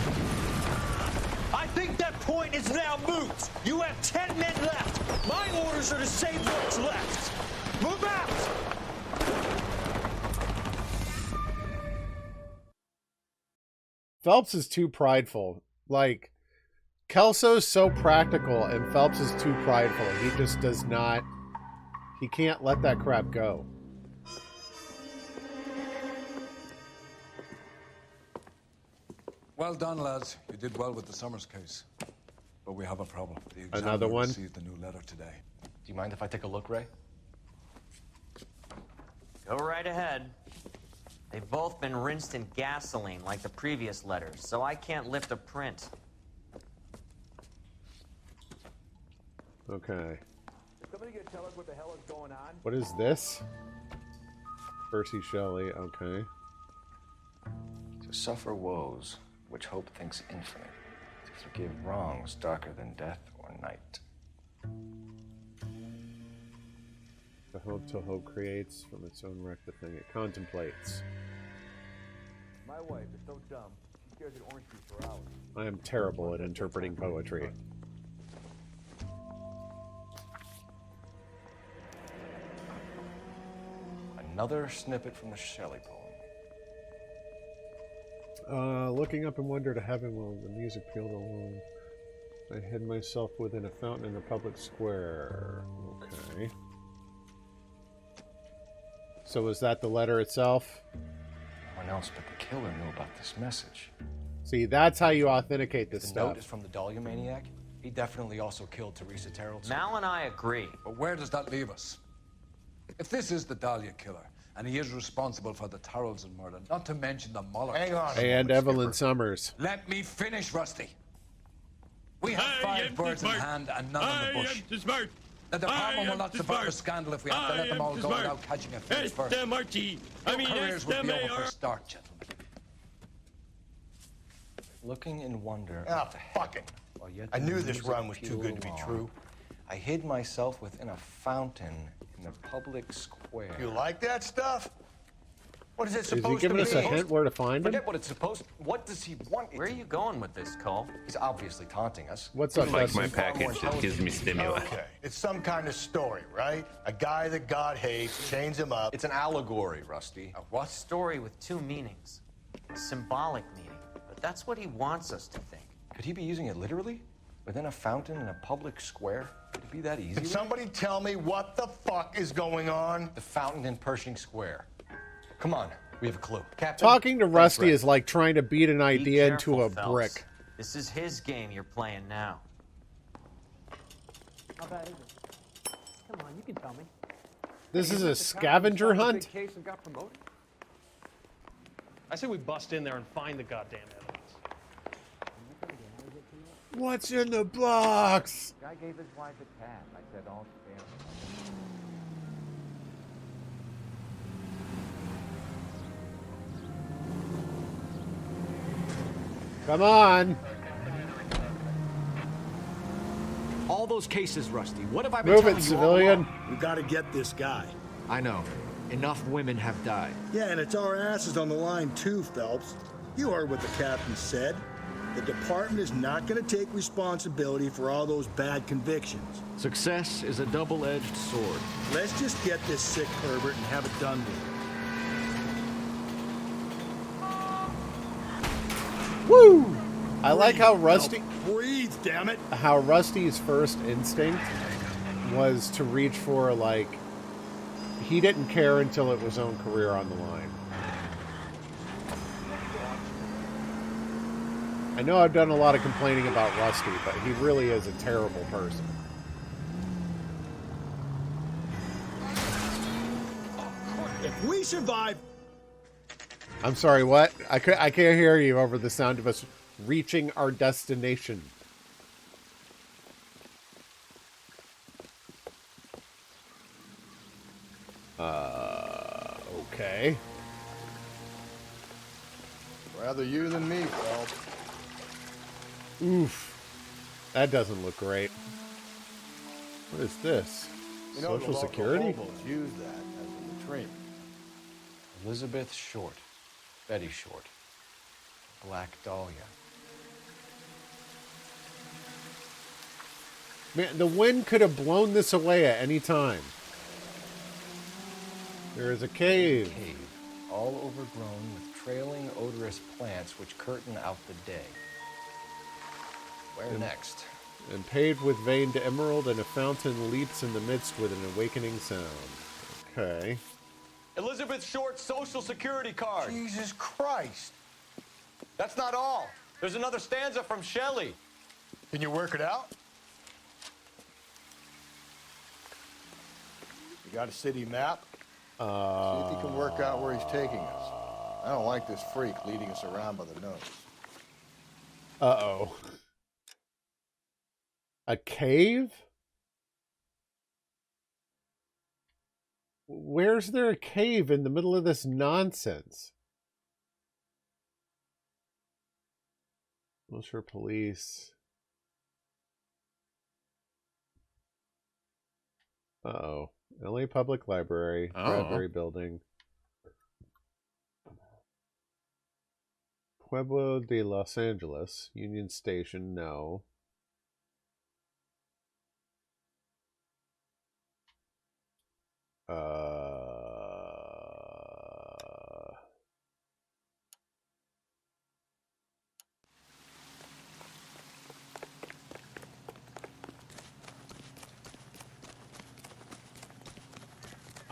I think that point is now moot. You have 10 men left. My orders are to save what's left. Move out! Phelps is too prideful. Like, Kelso's so practical, and Phelps is too prideful. He just does not... He can't let that crap go. Well done, lads. You did well with the Summers case. But we have a problem. The Another one? Received a new letter today. Do you mind if I take a look, Ray? Go right ahead. They've both been rinsed in gasoline like the previous letters, so I can't lift a print. Okay. Somebody gonna tell us what the hell is going on? What is this? Percy Shelley, okay. To suffer woes, which hope thinks infinite. To forgive wrongs darker than death or night. The hope till hope creates, from its own wreck the thing it contemplates. My wife is so dumb, she stares at orange juice for hours. I am terrible at interpreting poetry. Another snippet from the Shelley poem. Looking up in wonder to heaven while the music pealed along. I hid myself within a fountain in a public square. Okay. So was that the letter itself? No one else but the killer knew about this message. See, that's how you authenticate this The stuff. note is from the Dahlia maniac. He definitely also killed Teresa Terrell. Mal and I agree. But where does that leave us? If this is the Dahlia killer, and he is responsible for the Tarrelson murder, not to mention the Muller Hang on. And Evelyn Summers. Let me finish, Rusty. We have 5 birds in hand and none in the bush. The department will not survive a scandal if we have to let them all go without catching a fish first. Your careers will be over for a start, gentlemen. Looking in wonder. Ah, fucking. I knew this run was too good to be true. I hid myself within a fountain in the public square. You like that stuff? What is it Is supposed he giving to us be? a hint where to find him? Forget what it's supposed. What does he want? Where are you going with this, Cole? He's obviously taunting us. What's up, Like Dustin? my package that gives me stimuli. Okay, it's some kind of story, right? A guy that God hates, chains him up. It's an allegory, Rusty. A what? Story with 2 meanings. A symbolic meaning. But that's what he wants us to think. Could he be using it literally? Within a fountain in a public square? Could it be that easy? Can somebody tell me what the fuck is going on? The fountain in Pershing Square. Come on, we have a clue. Captain, Talking to Rusty is like trying to beat an idea into a Phelps. brick. This is his game you're playing now. How bad is it? Come on, you can tell me. This is a scavenger hunt? Case and got promoted? I say we bust in there and find the goddamn evidence. What's in the box? Guy gave his wife a cat. I said, all fair. Come on. All those cases, Rusty. What have I been Move telling it, you all civilian. along? We gotta get this guy. I know. Enough women have died. Yeah, and it's our asses on the line too, Phelps. You heard what the captain said. The department is not going to take responsibility for all those bad convictions. Success is a double-edged sword. Let's just get this sick pervert and have it done with. Woo! I like how Rusty... Now breathe, damn it! How Rusty's first instinct was to reach for, like... He didn't care until it was his own career on the line. I know I've done a lot of complaining about Rusty, but he really is a terrible person. If we survive... I'm sorry, what? I can't hear you over the sound of us reaching our destination. Okay. Rather you than me, Phelps. Oof. That doesn't look great. What is this? You know, Social the Security? hobos use that as a latrine. Elizabeth Short. Betty Short. Black Dahlia. Man, the wind could have blown this away at any time. There is a cave. All overgrown with trailing, odorous plants which curtain out the day. Where next? And paved with veined emerald, and a fountain leaps in the midst with an awakening sound. Okay. Elizabeth Short's Social Security card. Jesus Christ. That's not all. There's another stanza from Shelley. Can you work it out? You got a city map? See if he can work out where he's taking us. I don't like this freak leading us around by the nose. Uh-oh. A cave? Where's there a cave in the middle of this nonsense? Wilshire Police. Uh-oh. LA Public Library. Bradbury Building. Pueblo de Los Angeles. Union Station, no.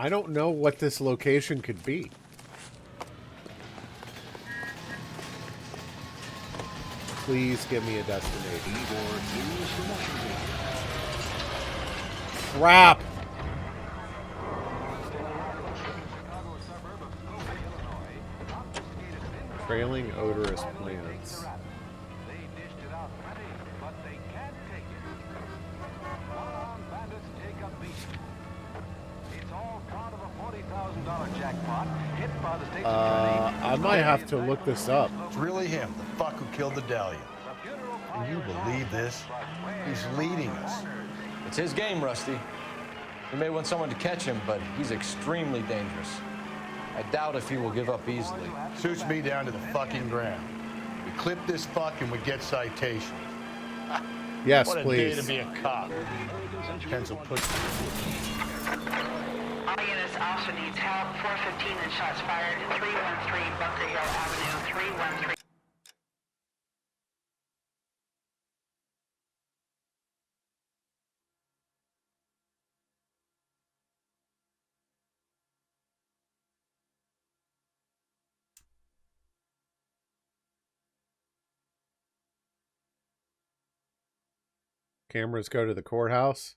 I don't know what this location could be. Please give me a destination. Crap! Trailing odorous plants. I might have to look this up. It's really him, the fuck who killed the Dahlia. Can you believe this? He's leading us. It's his game, Rusty. He may want someone to catch him, but he's extremely dangerous. I doubt if he will give up easily. Suits me down to the fucking ground. We clip this fuck and we get citation. Yes, what a please. day to be a cop. Pencil push. All units, officer needs help. 415 and shots fired. 313 Bunker Hill Avenue. 313. Cameras go to the courthouse.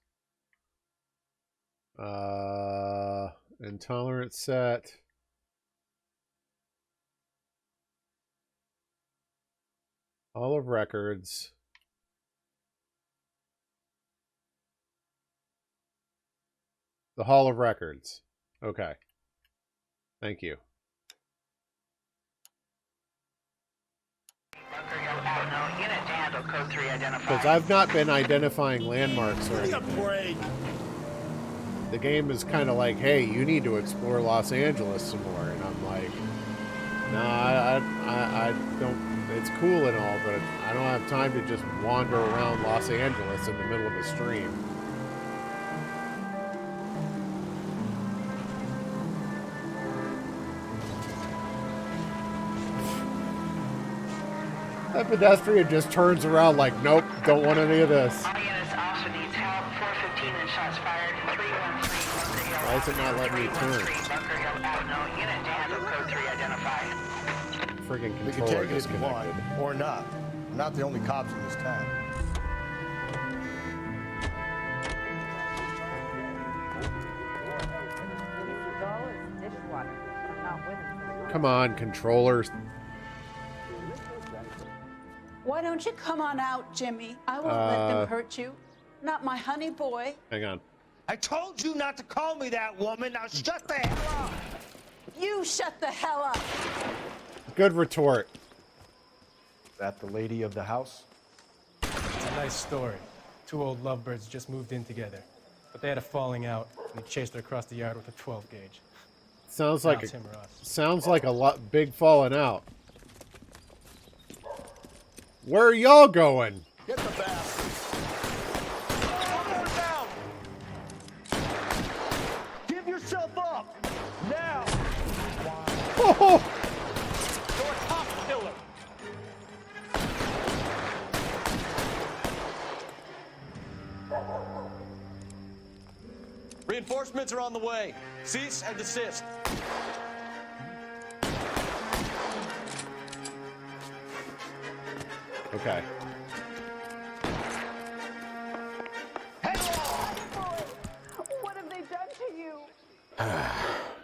Intolerant set. Hall of Records. The Hall of Records. Okay. Thank you. Because I've not been identifying landmarks or anything. The game is kind of like, hey, you need to explore Los Angeles some more. And I'm like, nah, I don't, it's cool and all, but I don't have time to just wander around Los Angeles in the middle of a stream. That pedestrian just turns around like, nope, don't want any of this. All units, officer needs help. 415 and shots fired. 313 Why is it not letting me turn? Bunker Hill Avenue. Unit to handle code 3 identified. Friggin' We can controller take it if you want, disconnected. or not. We're not the only cops in this town. Come on, controllers. Why don't you come on out, Jimmy? I won't let them hurt you. Not my honey boy. Hang on. I told you not to call me that, woman. Now shut the hell up. You shut the hell up. Good retort. Is that the lady of the house? It's a nice story. Two old lovebirds just moved in together, but they had a falling out, and he chased her across the yard with a 12 gauge. Sounds Now like it's him or us. sounds like a lot big falling out. Where are y'all going? Get the bastard. Give yourself up. Now. Oh, You're a cop killer. Reinforcements are on the way. Cease and desist. okay. What have they done to you?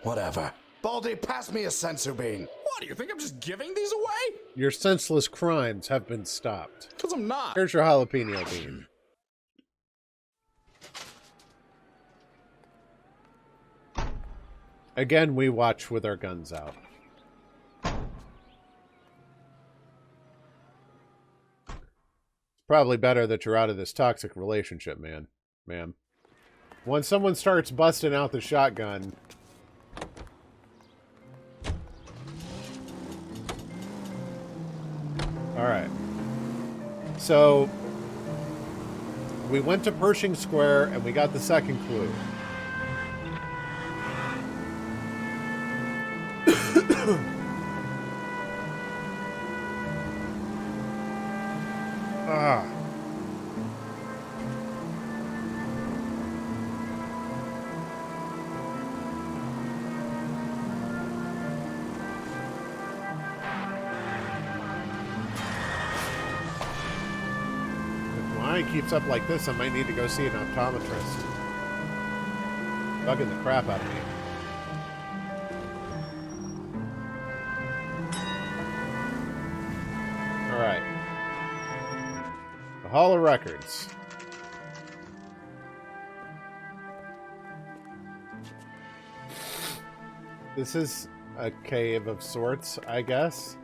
Whatever. Baldy, pass me a sensor bean. What, do you think I'm just giving these away? Your senseless crimes have been stopped. Because I'm not. Here's your jalapeno bean. Again, we watch with our guns out. It's probably better that you're out of this toxic relationship, ma'am. When someone starts busting out the shotgun... Alright. So, we went to Pershing Square and we got the second clue. Ah. If my eye keeps up like this, I might need to go see an optometrist. Bugging the crap out of me. Alright. The Hall of Records. This is a cave of sorts, I guess.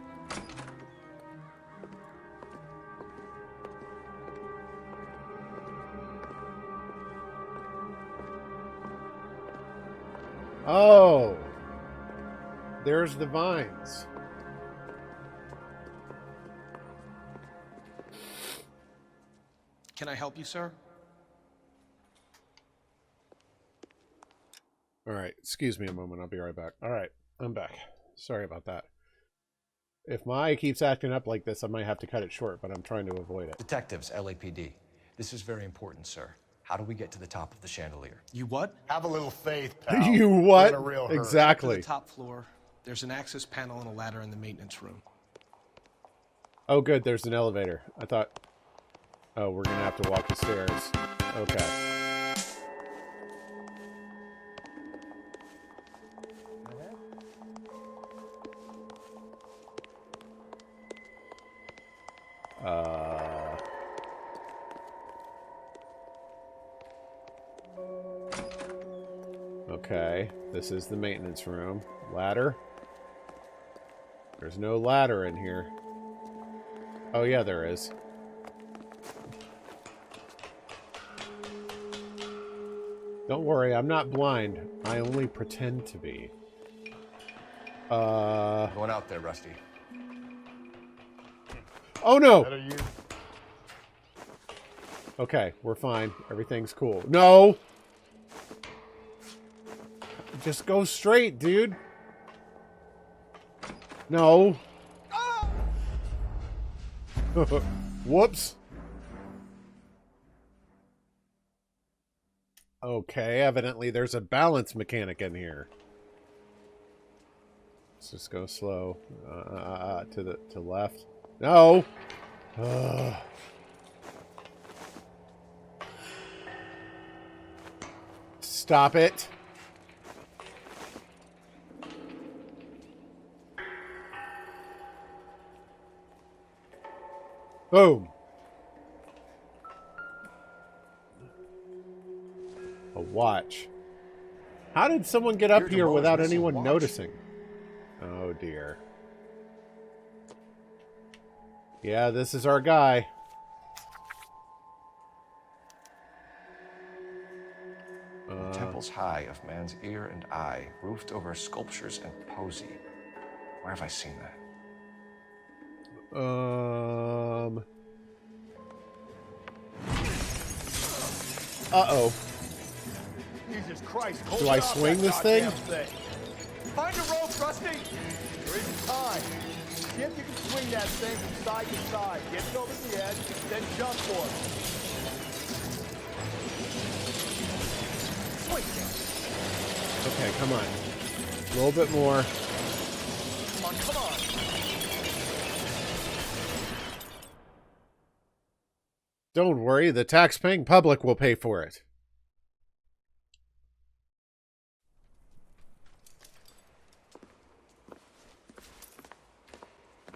Oh! There's the vines. Can I help you, sir? Alright, excuse me a moment. I'll be right back. Alright, I'm back. Sorry about that. If my eye keeps acting up like this, I might have to cut it short, but I'm trying to avoid it. Detectives, LAPD. This is very important, sir. How do we get to the top of the chandelier? You what? Have a little faith, pal. You We're what? in a real hurry. Exactly. To the top floor. There's an access panel and a ladder in the maintenance room. Oh, good. There's an elevator. I thought... Oh, we're going to have to walk the stairs. Okay. Okay. This is the maintenance room. Ladder. There's no ladder in here. Oh, yeah, there is. Don't worry, I'm not blind. I only pretend to be. Going out there, Rusty. Oh no! That are you? Okay, we're fine. Everything's cool. No! Just go straight, dude. No. Whoops. Okay, evidently there's a balance mechanic in here. Let's just go slow. To left. No! Stop it. Boom. A watch. How did someone get up here without anyone noticing? Oh dear. Yeah, this is our guy. Temples high of man's ear and eye, roofed over sculptures and poesy. Where have I seen that? Uh-oh. Jesus Christ, do I swing this thing? Find a rope, Rusty. There isn't time. See if you can swing that thing from side to side. Get it over the edge, then jump for it. Okay, come on. A little bit more. Come on, come on. Don't worry, the tax-paying public will pay for it.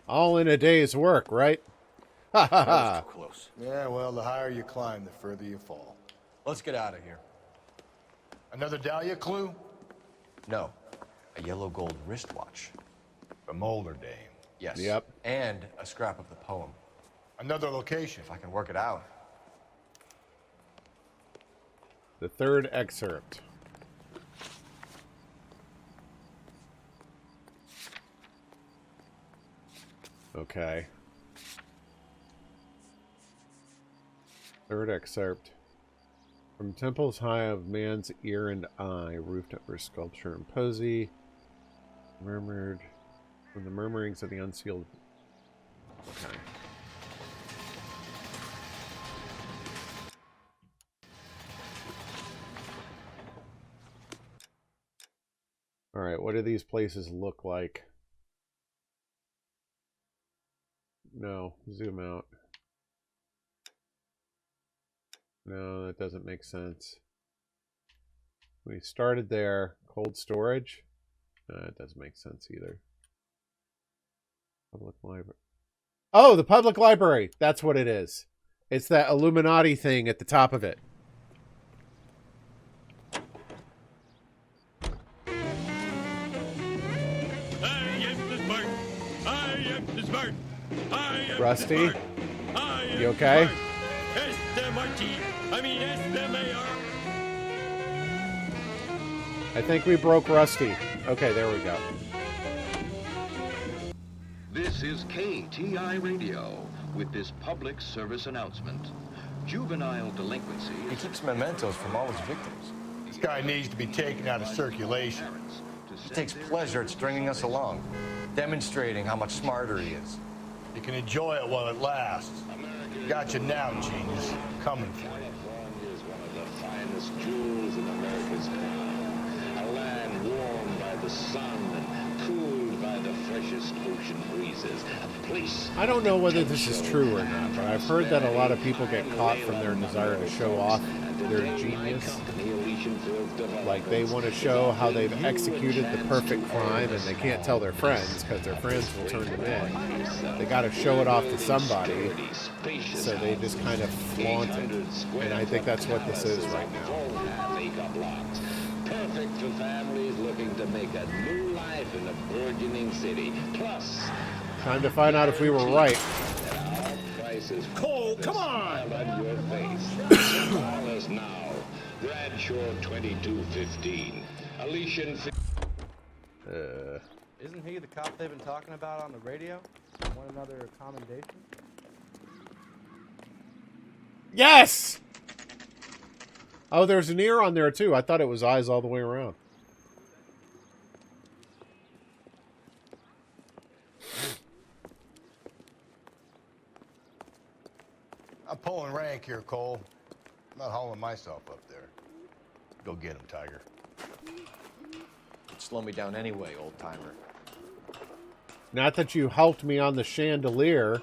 All in a day's work, right? Ha ha ha. Close. Yeah, well, the higher you climb, the further you fall. Let's get out of here. Another Dahlia clue? No. A yellow gold wristwatch. The Molder Dame. Yes. Yep. And a scrap of the poem. Another location. If I can work it out. The third excerpt. Okay. Third excerpt. From temples high of man's ear and eye, roofed over sculpture and poesy, murmured from the murmurings of the unsealed. Okay. All right, what do these places look like? No, zoom out. No, that doesn't make sense. We started there. Cold storage? No, that doesn't make sense either. Public library. Oh, the public library! That's what it is. It's that Illuminati thing at the top of it. Rusty? You okay? I think we broke Rusty. Okay, there we go. This is KTI Radio with this public service announcement. Juvenile delinquency... He keeps mementos from all his victims. This guy needs to be taken out of circulation. He takes pleasure at stringing us along, demonstrating how much smarter he is. You can enjoy it while it lasts. Gotcha now, genius. Coming for you. Is one of the finest jewels in America's crown. A land warmed by the sun and cooled by the freshest ocean breezes. A place... I don't know whether this is true or not, but I've heard that a lot of people get caught from their desire to show off their genius. Like they want to show how they've executed the perfect crime and they can't tell their friends because their friends will turn them in. They got to show it off to somebody, so they just kind of flaunt it. And I think that's what this is right now. Perfect for families looking to make a new life in a burgeoning city. Plus, time to find out if we were right. Cole, come on! Your face. Call us now. Bradshaw 2215. Elysian. Isn't he the cop they've been talking about on the radio? Want another commendation? Yes! Oh, there's an ear on there too. I thought it was eyes all the way around. bank here, Cole. I'm not hauling myself up there. Go get him, Tiger. Slow me down anyway, old-timer. Not that you helped me on the chandelier.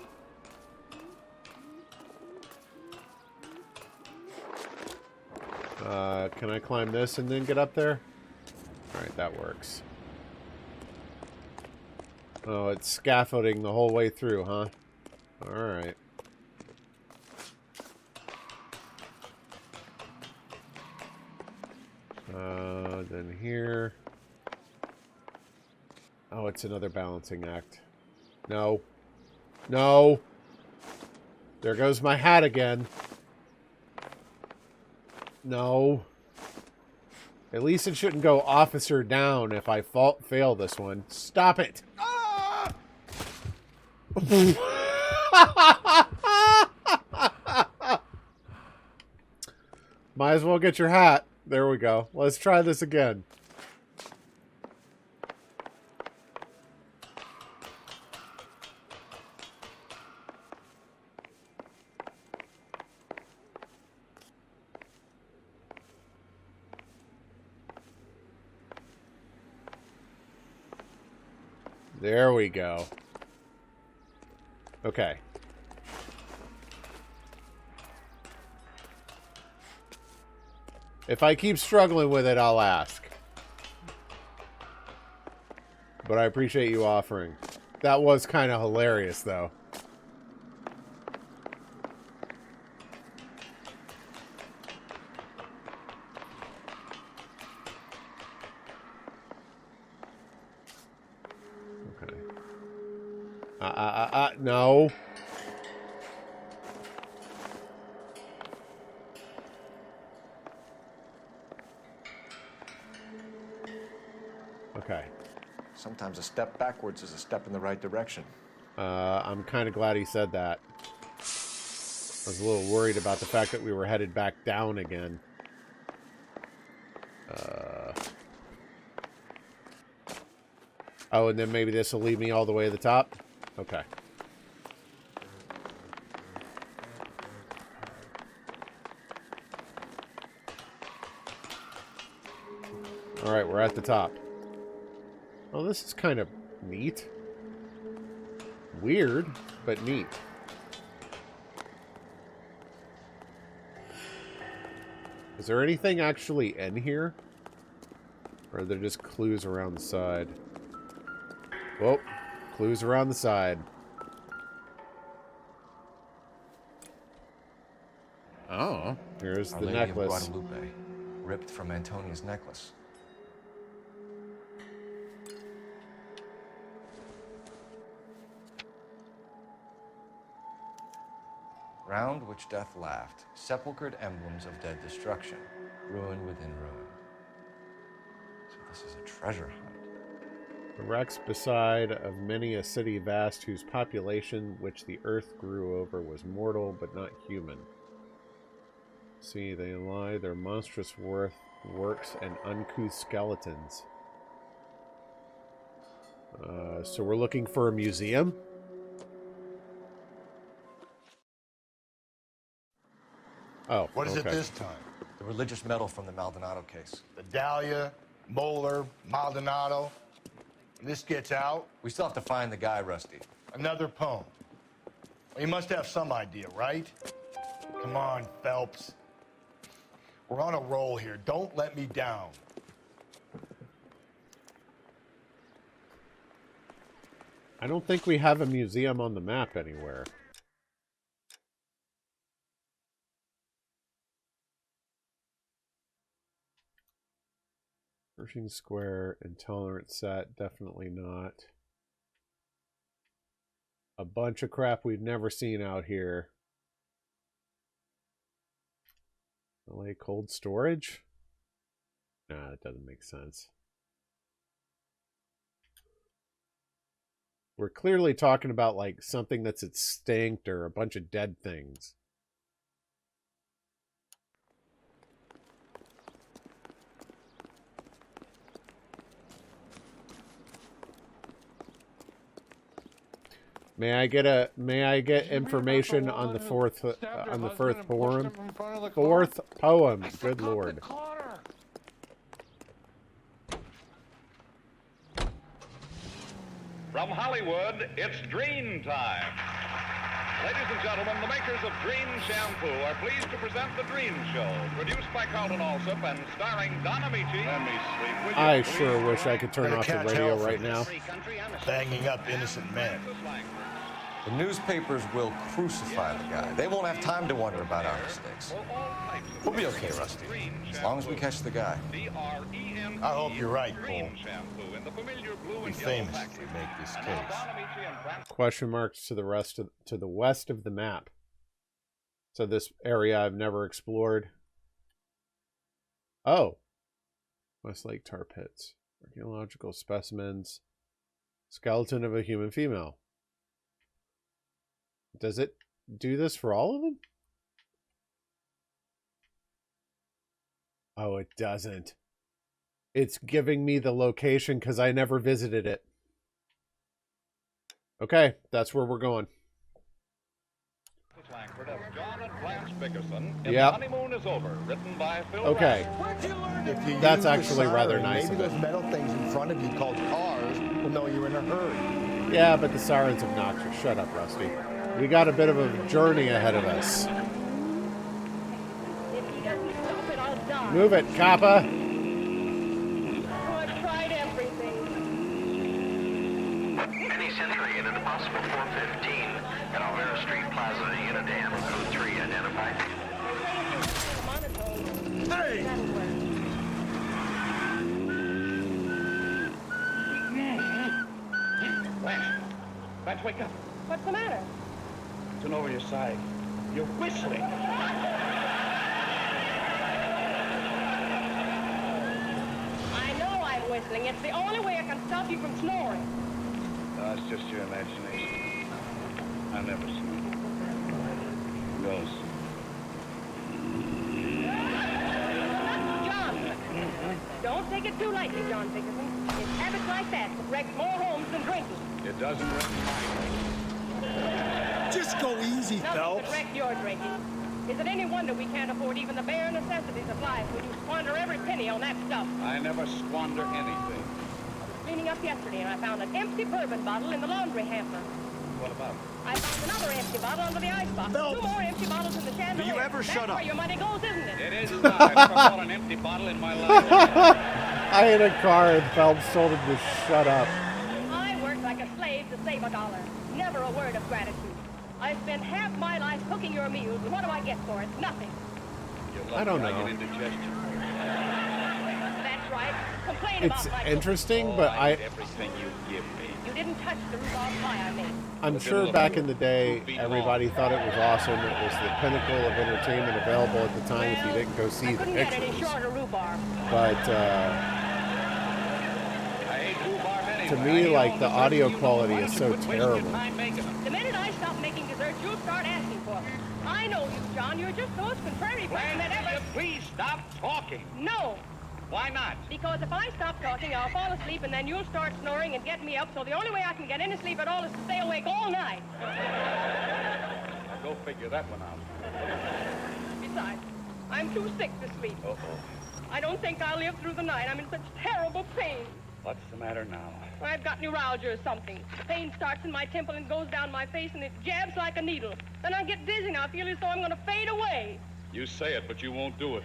Can I climb this and then get up there? Alright, that works. Oh, it's scaffolding the whole way through, huh? Alright. Then here. Oh, it's another balancing act. No. No! There goes my hat again. No. At least it shouldn't go officer down if I fail this one. Stop it! Ah! Might as well get your hat. There we go. Let's try this again. There we go. Okay. If I keep struggling with it, I'll ask. But I appreciate you offering. That was kind of hilarious, though. Okay. No. Okay. Sometimes a step backwards is a step in the right direction. I'm kind of glad he said that. I was a little worried about the fact that we were headed back down again. Oh, and then maybe this will lead me all the way to the top? Okay. Alright, we're at the top. Oh, this is kind of neat. Weird, but neat. Is there anything actually in here? Or are there just clues around the side? Whoa, clues around the side. Oh, here's Our the Lady necklace. of Guadalupe, ripped from Antonia's necklace. Round which death laughed, sepulchred emblems of dead destruction, ruin within ruin. So this is a treasure hunt. The wrecks beside of many a city vast, whose population which the earth grew over was mortal but not human. See, they lie their monstrous works and uncouth skeletons. So we're looking for a museum? Oh, What is okay. it this time? The religious medal from the Maldonado case. The Dahlia, Moeller, Maldonado. When this gets out... We still have to find the guy, Rusty. Another poem. Well, you must have some idea, right? Come on, Phelps. We're on a roll here. Don't let me down. I don't think we have a museum on the map anywhere. Pershing Square, Intolerant Set, definitely not. A bunch of crap we've never seen out here. LA cold storage? Nah, that doesn't make sense. We're clearly talking about like something that's extinct or a bunch of dead things. May I get information on the fourth poem? Fourth poem. Good Lord. From Hollywood, it's Dream Time. Ladies and gentlemen, the makers of Dream Shampoo are pleased to present The Dream Show, produced by Carlton Alsop and starring Don Amici. Let me sleep. Will you I please? sure wish I could turn off the radio right now. Banging up innocent men. The newspapers will crucify the guy. They won't have time to wonder about our mistakes. We'll be okay, Rusty, as long as we catch the guy. I hope you're right, Cole. Be famous if we make this case. Question marks to the west of the map. So this area I've never explored. Oh. Westlake tar pits. Archaeological specimens. Skeleton of a human female. Does it do this for all of them? Oh, it doesn't. It's giving me the location because I never visited it. Okay, that's where we're going. Yeah. Honeymoon is over, written by Phil Okay. That's actually rather nice Maybe of those it. metal things in front of you called cars will know you're in a hurry. Yeah, but the siren's obnoxious. Shut up, Rusty. We got a bit of a journey ahead of us. If he doesn't stop it, I'll die. Move it, Kappa. Oh, I've tried everything. Penny Century and an impossible 415 at Alvera Street Plaza, Unidam, code 3 identified. Hey! Blanche, wake up. What's the matter? Turn over your side. You're whistling. I know I'm whistling. It's the only way I can stop you from snoring. No, it's just your imagination. I never snore. Ghost. John! Don't take it too lightly, John Dickerson. It's habits like that that wreck more homes than drinking. It doesn't wreck mine. Just go easy, Nothing Phelps. could wreck your drinking. Is it any wonder we can't afford even the bare necessities of life when you squander every penny on that stuff? I never squander anything. I was cleaning up yesterday and I found an empty bourbon bottle in the laundry hamper. What about it? I found another empty bottle under the icebox. Two more empty bottles in the chandelier. Do you ever shut That's up? where your money goes, isn't it? It is not. I've never bought an empty bottle in my life. I hit a car and Phelps told him to shut up. I work like a slave to save a dollar. Never a word of gratitude. I spend half my life cooking your meals, and what do I get for it? Nothing. I don't know. I get indigestion. That's right. Complain It's about my interesting, but Everything you give me. You didn't touch the rhubarb pie I made. I'm sure back in the day, everybody thought it was awesome. It was the pinnacle of entertainment available at the time if you didn't go see I the couldn't get any pictures. shorter rhhubarb. But to me, like, the audio quality is so terrible. The minute I stop making desserts, you'll start asking for them. I know you, John. You're just the most contrary person that ever... Please stop talking. No. Why not? Because if I stop talking, I'll fall asleep, and then you'll start snoring and get me up, so the only way I can get any sleep at all is to stay awake all night. Now go figure that one out. Besides, I'm too sick to sleep. Uh-oh. I don't think I'll live through the night. I'm in such terrible pain. What's the matter now? I've got neuralgia or something. The pain starts in my temple and goes down my face, and it jabs like a needle. Then I get dizzy, and I feel as though I'm going to fade away. You say it, but you won't do it.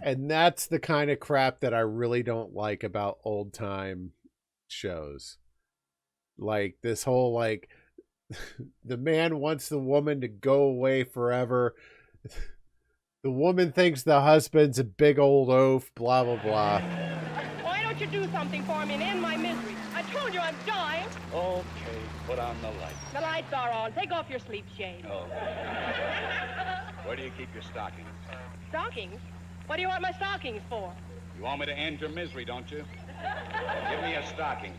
And that's the kind of crap that I really don't like about old time shows. Like this whole, like, the man wants the woman to go away forever. The woman thinks the husband's a big old oaf, blah, blah, blah. Why don't you do something for me and end my misery? I told you I'm dying. Okay, put on the light. The lights are on. Take off your sleep shade. Oh. Where do you keep your stockings? Stockings? What do you want my stockings for? You want me to end your misery, don't you? Give me a stocking.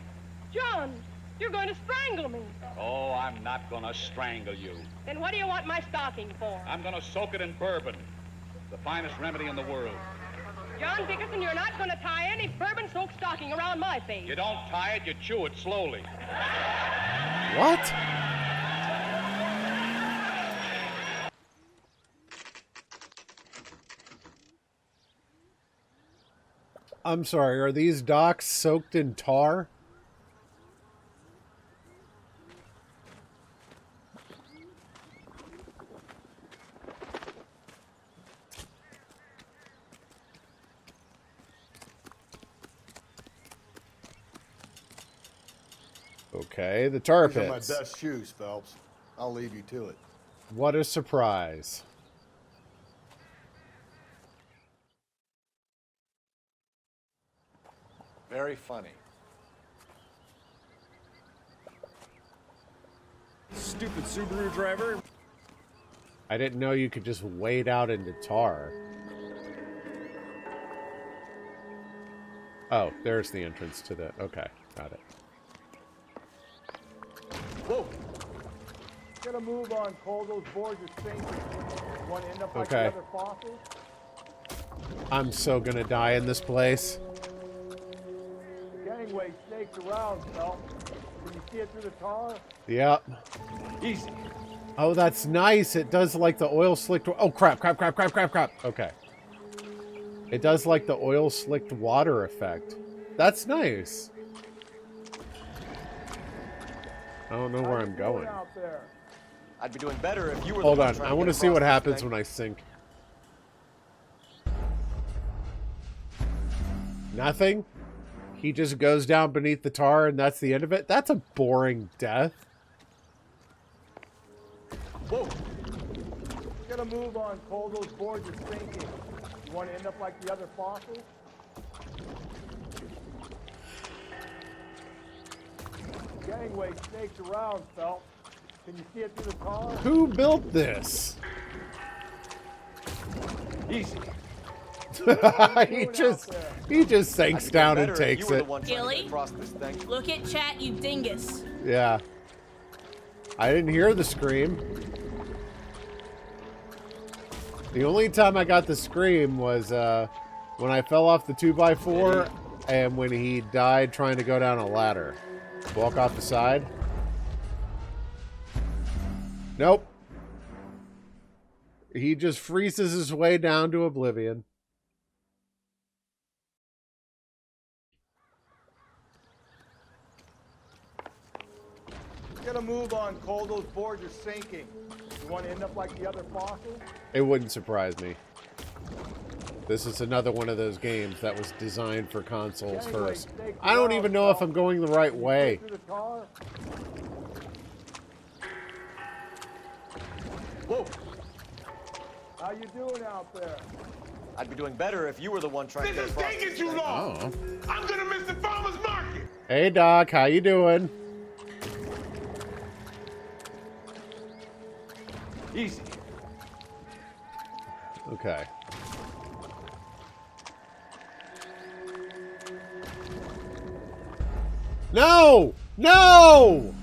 John, you're going to strangle me. Oh, I'm not gonna strangle you. Then what do you want my stocking for? I'm gonna soak it in bourbon. The finest remedy in the world. John Dickerson, you're not going to tie any bourbon-soaked stocking around my face. You don't tie it, you chew it slowly. What? I'm sorry, are these docks soaked in tar? Okay, the tar These are my pits. best shoes, Phelps. I'll leave you to it. What a surprise. Very funny. Stupid Subaru driver. I didn't know you could just wade out into tar. Oh, there's the entrance to the... Okay, got it. Whoa! Gonna move on, Cole. Those boards are sinking. You want to end up like Okay. the other fossils? I'm so gonna die in this place. The gangway snakes around, Phelps. Can you see it through the tar? Yep. Easy. Oh, that's nice. It does like the oil slicked... Oh, crap. Okay. It does like the oil slicked water effect. That's nice. I don't know where I'm going. I'd be doing better if you were Hold the one on. trying I to want get to see what across this happens thing. when I sink. Nothing? He just goes down beneath the tar and that's the end of it? That's a boring death. Whoa! Gonna move on, Cole. Those boards are sinking. You want to end up like the other fossils? Gangway snakes around, Phelps. Can you see it through the tar? Who built this? Easy. he just sinks down and takes it. Gilly, look at chat, you dingus. Yeah. I didn't hear the scream. The only time I got the scream was when I fell off the 2x4 and when he died trying to go down a ladder. Walk off the side. Nope. He just freezes his way down to oblivion. Gonna move on, Cole. Those boards are sinking. You want to end up like the other fossils? It wouldn't surprise me. This is another one of those games that was designed for consoles first. I don't even know if I'm going the right way. Whoa! How you doing out there? I'd be doing better if you were the one trying to get across this taking too thing. long. Oh. I'm gonna miss the farmer's market. Hey, Doc. How you doing? Easy. Okay. No! No!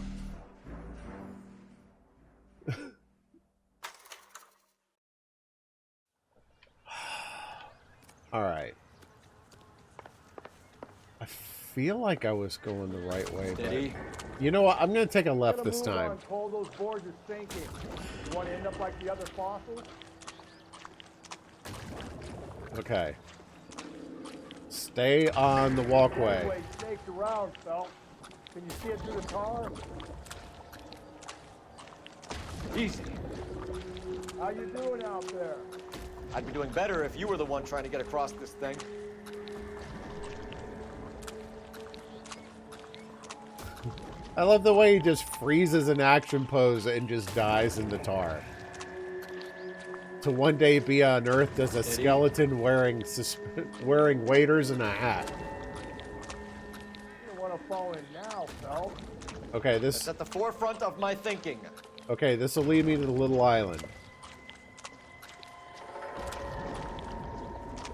All right. I feel like I was going the right way, but you know what? I'm going to take a left this time. Cole, those boards are sinking. You want to end up like the other fossils? Okay. Stay on the walkway. Gangway snakes around, Phelps. Can you see it through the tar? Easy. How you doing out there? I'd be doing better if you were the one trying to get across this thing. I love the way he just freezes an action pose and just dies in the tar. To one day be unearthed as a skeleton wearing waders and a hat. You don't want to fall in now, Phelps. Okay, That's at the forefront of my thinking. Okay, this will lead me to the little island.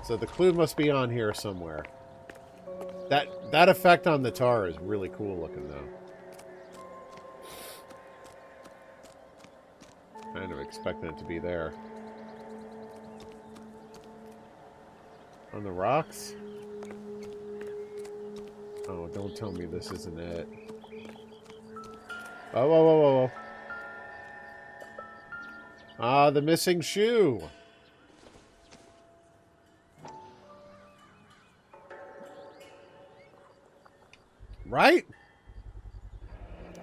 So the clue must be on here somewhere. That effect on the tar is really cool looking, though. Kind of expecting it to be there. On the rocks? Oh, don't tell me this isn't it. Whoa, whoa, whoa, whoa, whoa. Ah, the missing shoe. Right?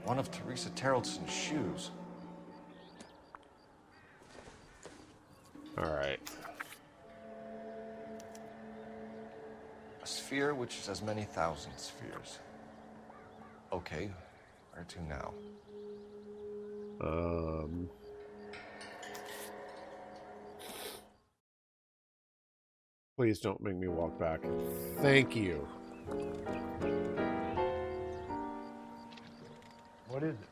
One of Teresa Terrelson's shoes. All right. A sphere which is as many thousand spheres. Okay, where to now? Please don't make me walk back. Thank you. What is it?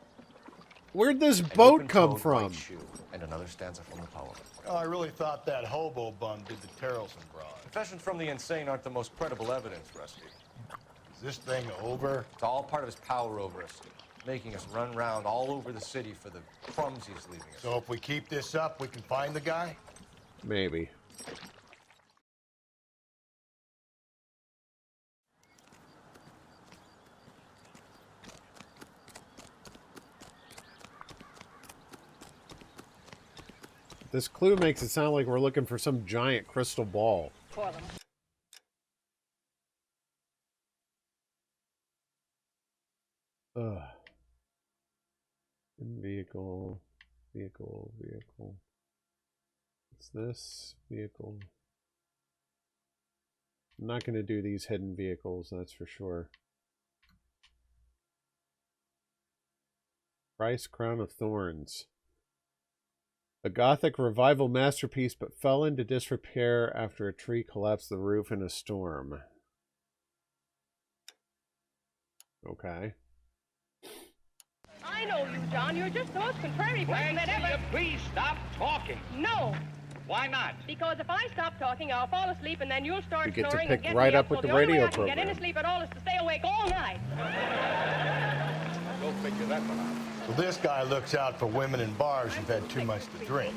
Where'd this An boat come open-toed from? white shoe and another stanza from the poem. Oh, I really thought that hobo bum did the Terrelson broad. Confessions from the insane aren't the most credible evidence, Rusty. Is this thing over? It's all part of his power over us, making us run round all over the city for the crumbs he's leaving us. So if we keep this up, we can find the guy? Maybe. This clue makes it sound like we're looking for some giant crystal ball. For them. Ugh. Vehicle. Vehicle. Vehicle. What's this? Vehicle. I'm not going to do these hidden vehicles, that's for sure. Price Crown of Thorns. A Gothic revival masterpiece, but fell into disrepair after a tree collapsed the roof in a storm. Okay. I know you, John. You're just the most contrary person that ever... Please stop talking. No. Why not? Because if I stop talking, I'll fall asleep, and then you'll start You get to snoring pick and get right me up with so the only way radio I can get any program. sleep at all is to stay awake all night. Go figure that one out. Well, this guy looks out for women in bars who've had too much to drink.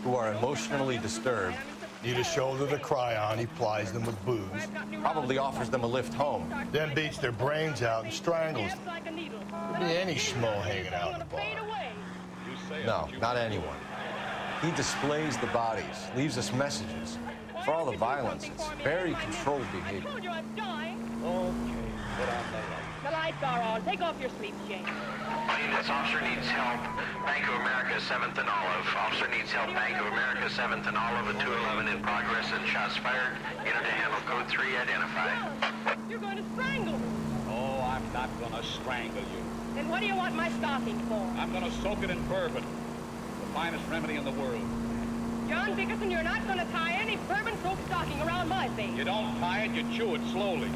Who are emotionally disturbed. Need a shoulder to cry on, he plies them with booze. Probably offers them a lift home. Then beats their brains out and strangles them. Could be any schmo hanging out in the bar. No, not anyone. He displays the bodies, leaves us messages. For all the violence, it's very controlled behavior. Okay, put on the light. The lights are on. Take off your sleeves, Jane. Units, officer needs help. Bank of America, 7th and Olive. Officer needs help. Bank of America, 7th and Olive at 211 in progress and shots fired. Unit to handle code 3 identified. You're going to strangle me. Oh, I'm not going to strangle you. Then what do you want my stocking for? I'm going to soak it in bourbon. The finest remedy in the world. John Dickerson, you're not going to tie any bourbon-soaked stocking around my face. You don't tie it, you chew it slowly.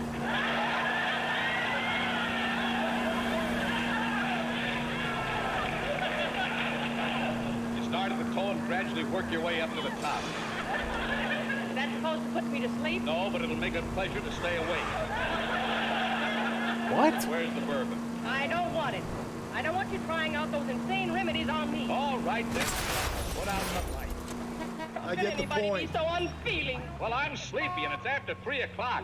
You start at the toe and gradually work your way up to the top. Is that supposed to put me to sleep? No, but it'll make it a pleasure to stay awake. What? Where's the bourbon? I don't want it. I don't want you trying out those insane remedies on me. All right, then. Put out the light. How can anybody be so unfeeling? Well, I'm sleepy, and it's after 3 o'clock.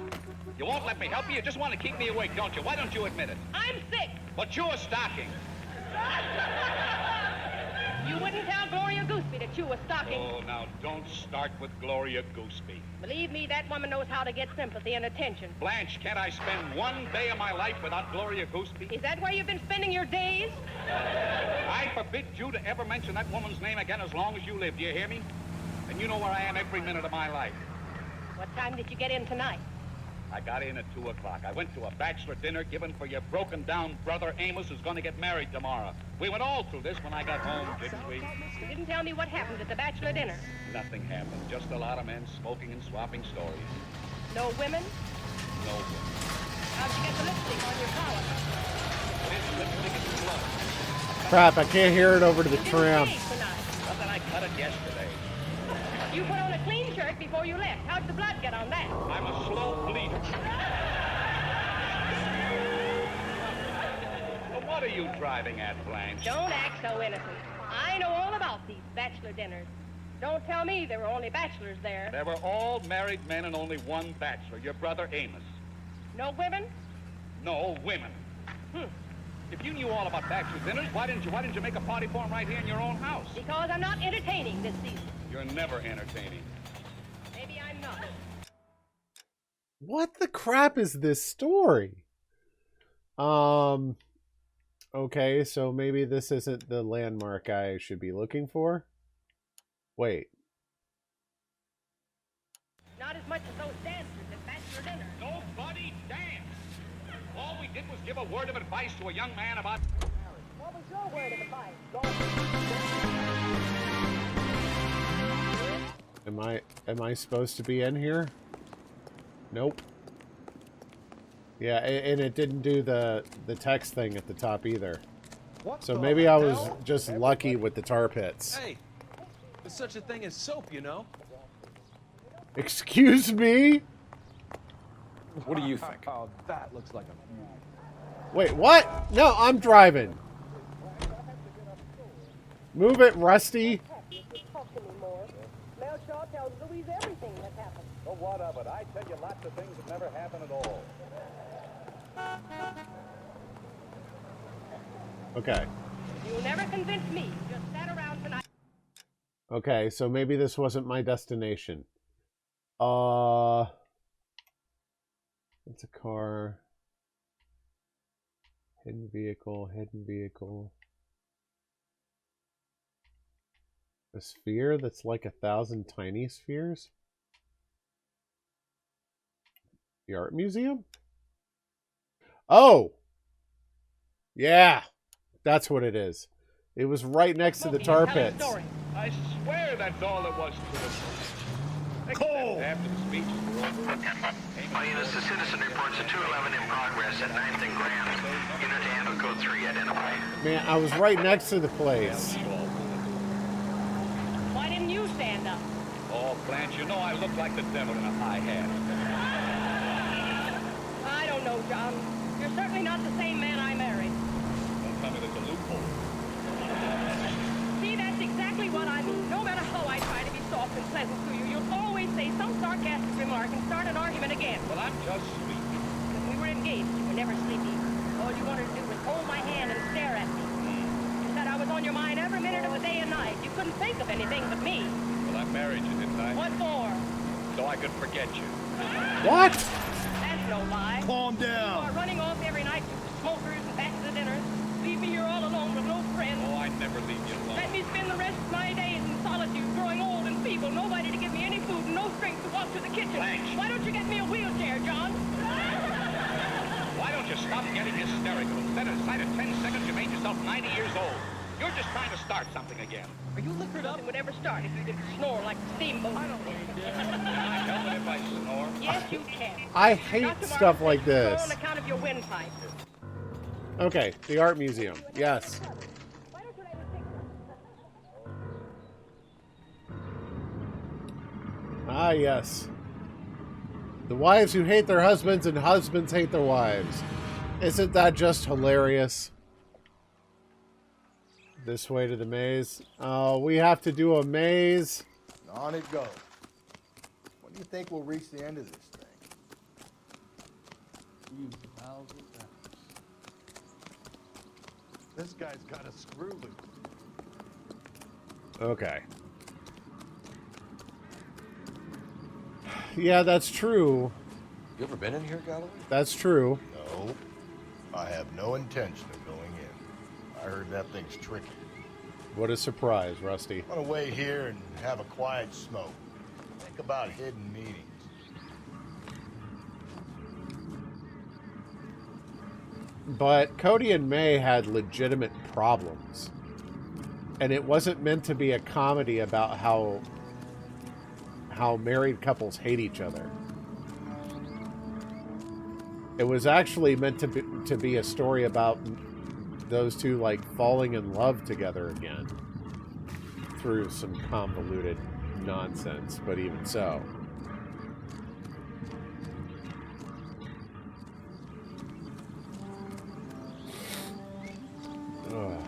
You won't let me help you? You just want to keep me awake, don't you? Why don't you admit it? I'm sick. But chew a stocking. You wouldn't tell Gloria Gooseby to chew a stocking. Oh, now, don't start with Gloria Gooseby. Believe me, that woman knows how to get sympathy and attention. Blanche, can't I spend one day of my life without Gloria Gooseby? Is that where you've been spending your days? I forbid you to ever mention that woman's name again as long as you live. Do you hear me? And you know where I am every minute of my life. What time did you get in tonight? I got in at 2 o'clock. I went to a bachelor dinner given for your broken-down brother Amos, who's going to get married tomorrow. We went all through this when I got home, didn't we? You didn't tell me what happened at the bachelor dinner. Nothing happened. Just a lot of men smoking and swapping stories. No women? No women. How'd you get the lipstick on your collar? This lipstick is blood. Crap, I can't hear it over to the tram. Well, then I cut it yesterday. You put on a clean shirt before you left. How'd the blood get on that? I'm a slow bleeder. Well, what are you driving at, Blanche? Don't act so innocent. I know all about these bachelor dinners. Don't tell me there were only bachelors there. There were all married men and only one bachelor, your brother Amos. No women? No, women. If you knew all about bachelor dinners, why didn't you make a party for them right here in your own house? Because I'm not entertaining this season. You're never entertaining. Maybe I'm not. What the crap is this story? Okay, so maybe this isn't the landmark I should be looking for. Wait. Not as much as those dancers at bachelor dinner. Nobody danced. All we did was give a word of advice to a young man about... What was your word of advice? Am I supposed to be in here? Nope. Yeah, and it didn't do the text thing at the top either. So maybe I was just lucky with the tar pits. Hey, there's such a thing as soap, you know? Excuse me? What do you think? Oh, that looks like a... Wait, what? No, I'm driving. Move it, Rusty. Talk to me more. Mel Shaw tells Louise everything that happened. So what of it? I tell you lots of things that never happen at all. Okay. You'll never convince me. Just sat around tonight. Okay, so maybe this wasn't my destination. It's a car. Hidden vehicle, hidden vehicle. A sphere that's like 1,000 tiny spheres? The art museum? Oh! Yeah! That's what it is. It was right next to the tar pits. I swear that's all it was to it. Cole! After the speeches were over. Units, the citizen reports a 211 in progress at 9th and Grand. Unit to handle code 3 identified. Man, I was right next to the place. Why didn't you stand up? Oh, Blanche, you know I look like the devil in a high hat. I don't know, John. You're certainly not the same man I married. Don't tell me there's a loophole. See, that's exactly what I mean. No matter how I try to be soft and pleasant to you, you'll always say some sarcastic remark and start an argument again. Well, I'm just sweet. When we were engaged, you were never sleepy. All you wanted to do was hold my hand and stare at me. You said I was on your mind every minute of the day and night. You couldn't think of anything but me. Well, I married you, didn't I? What for? So I could forget you. What? That's no lie. Calm down. You are running off every night to smokers and bachelor dinners. Leave me here all alone with no friends. Oh, I never leave you alone. Let me spend the rest of my days in solitude, growing old and feeble, nobody to give me any food and no strength to walk to the kitchen. Blanche. Why don't you get me a wheelchair, John? Why don't you stop getting hysterical? Instead of inside of 10 seconds, you made yourself 90 years old. You're just trying to start something again. Are you liquored up? Nothing would ever start if you didn't snore like a steamboat. I don't believe you. Can I help it if I snore? Yes, you can. I hate stuff like this. On account of your windpipe. Okay, the art museum. Yes. Ah, yes. The wives who hate their husbands and husbands hate their wives. Isn't that just hilarious? This way to the maze. Oh, we have to do a maze. On it goes. When do you think we'll reach the end of this thing? This guy's got a screw loose. Okay. Yeah, that's true. You ever been in here, Galloway? That's true. No. I have no intention of going in. I heard that thing's tricky. What a surprise, Rusty. I want to wait here and have a quiet smoke. Think about hidden meetings. But Cody and May had legitimate problems. And it wasn't meant to be a comedy about how married couples hate each other. It was actually meant to be a story about those two, like, falling in love together again through some convoluted nonsense, but even so. Ugh.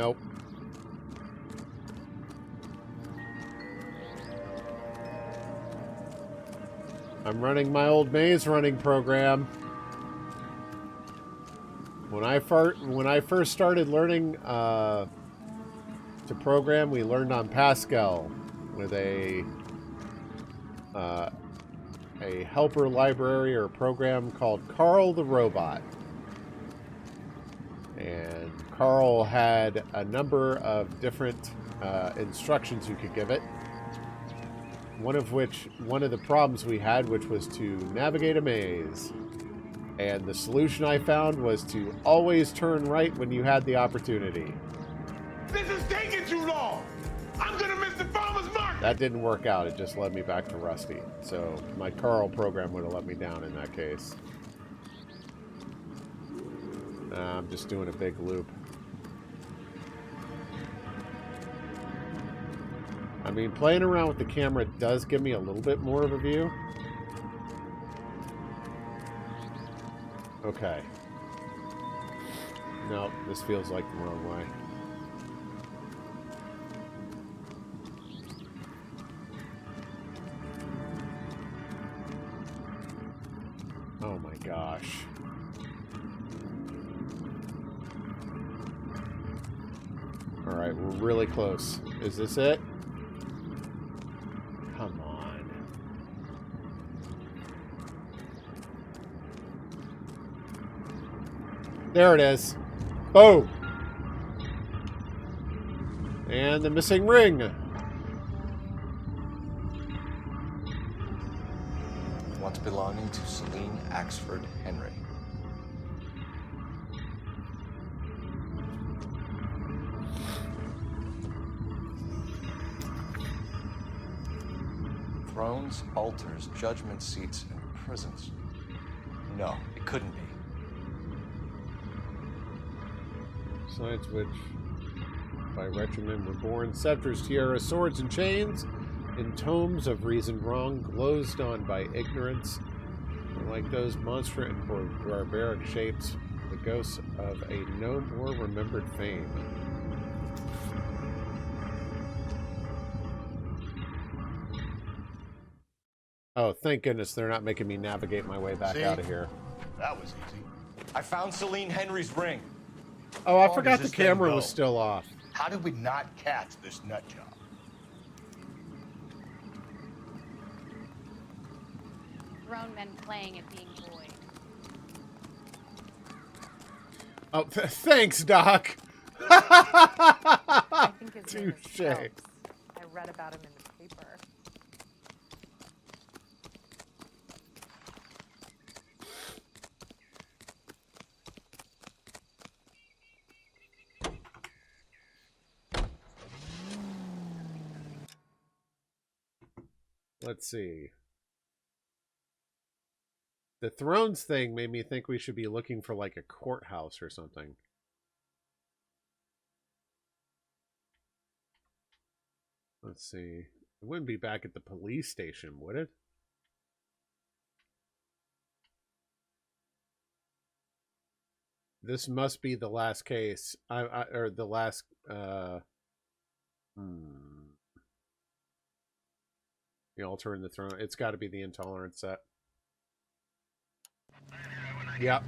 Nope. I'm running my old maze running program. When I first started learning to program, we learned on Pascal with a helper library or program called Carl the Robot. And Carl had a number of different instructions you could give it. One of the problems we had, which was to navigate a maze. And the solution I found was to always turn right when you had the opportunity. This is taking too long. I'm gonna miss the farmer's market. That didn't work out. It just led me back to Rusty. So my Carl program would have let me down in that case. I'm just doing a big loop. I mean, playing around with the camera does give me a little bit more of a view. Okay. No, this feels like the wrong way. Oh my gosh. Alright, we're really close. Is this it? Come on. There it is. Boom! And the missing ring. Once belonging to Celine Axford Henry. Thrones, altars, judgment seats, and prisons. No, it couldn't be. Besides which, by regimen were born scepters, tiaras, swords, and chains, in tomes of reasoned wrong, glozed on by ignorance, like those monstrous and barbaric shapes, the ghosts of a no more remembered fame. Oh, thank goodness they're not making me navigate my way back out of here. That was easy. I found Celine Henry's ring. Oh, I forgot the camera was still off. How did we not catch this nut job? Grown men playing at being boys. Oh, thanks, Doc. I think his name is Touche. Phelps. I read about him in the paper. Let's see. The Thrones thing made me think we should be looking for like a courthouse or something. Let's see. It wouldn't be back at the police station, would it? This must be the last case. Or the last The altar in the throne. It's got to be the intolerance set. Yep.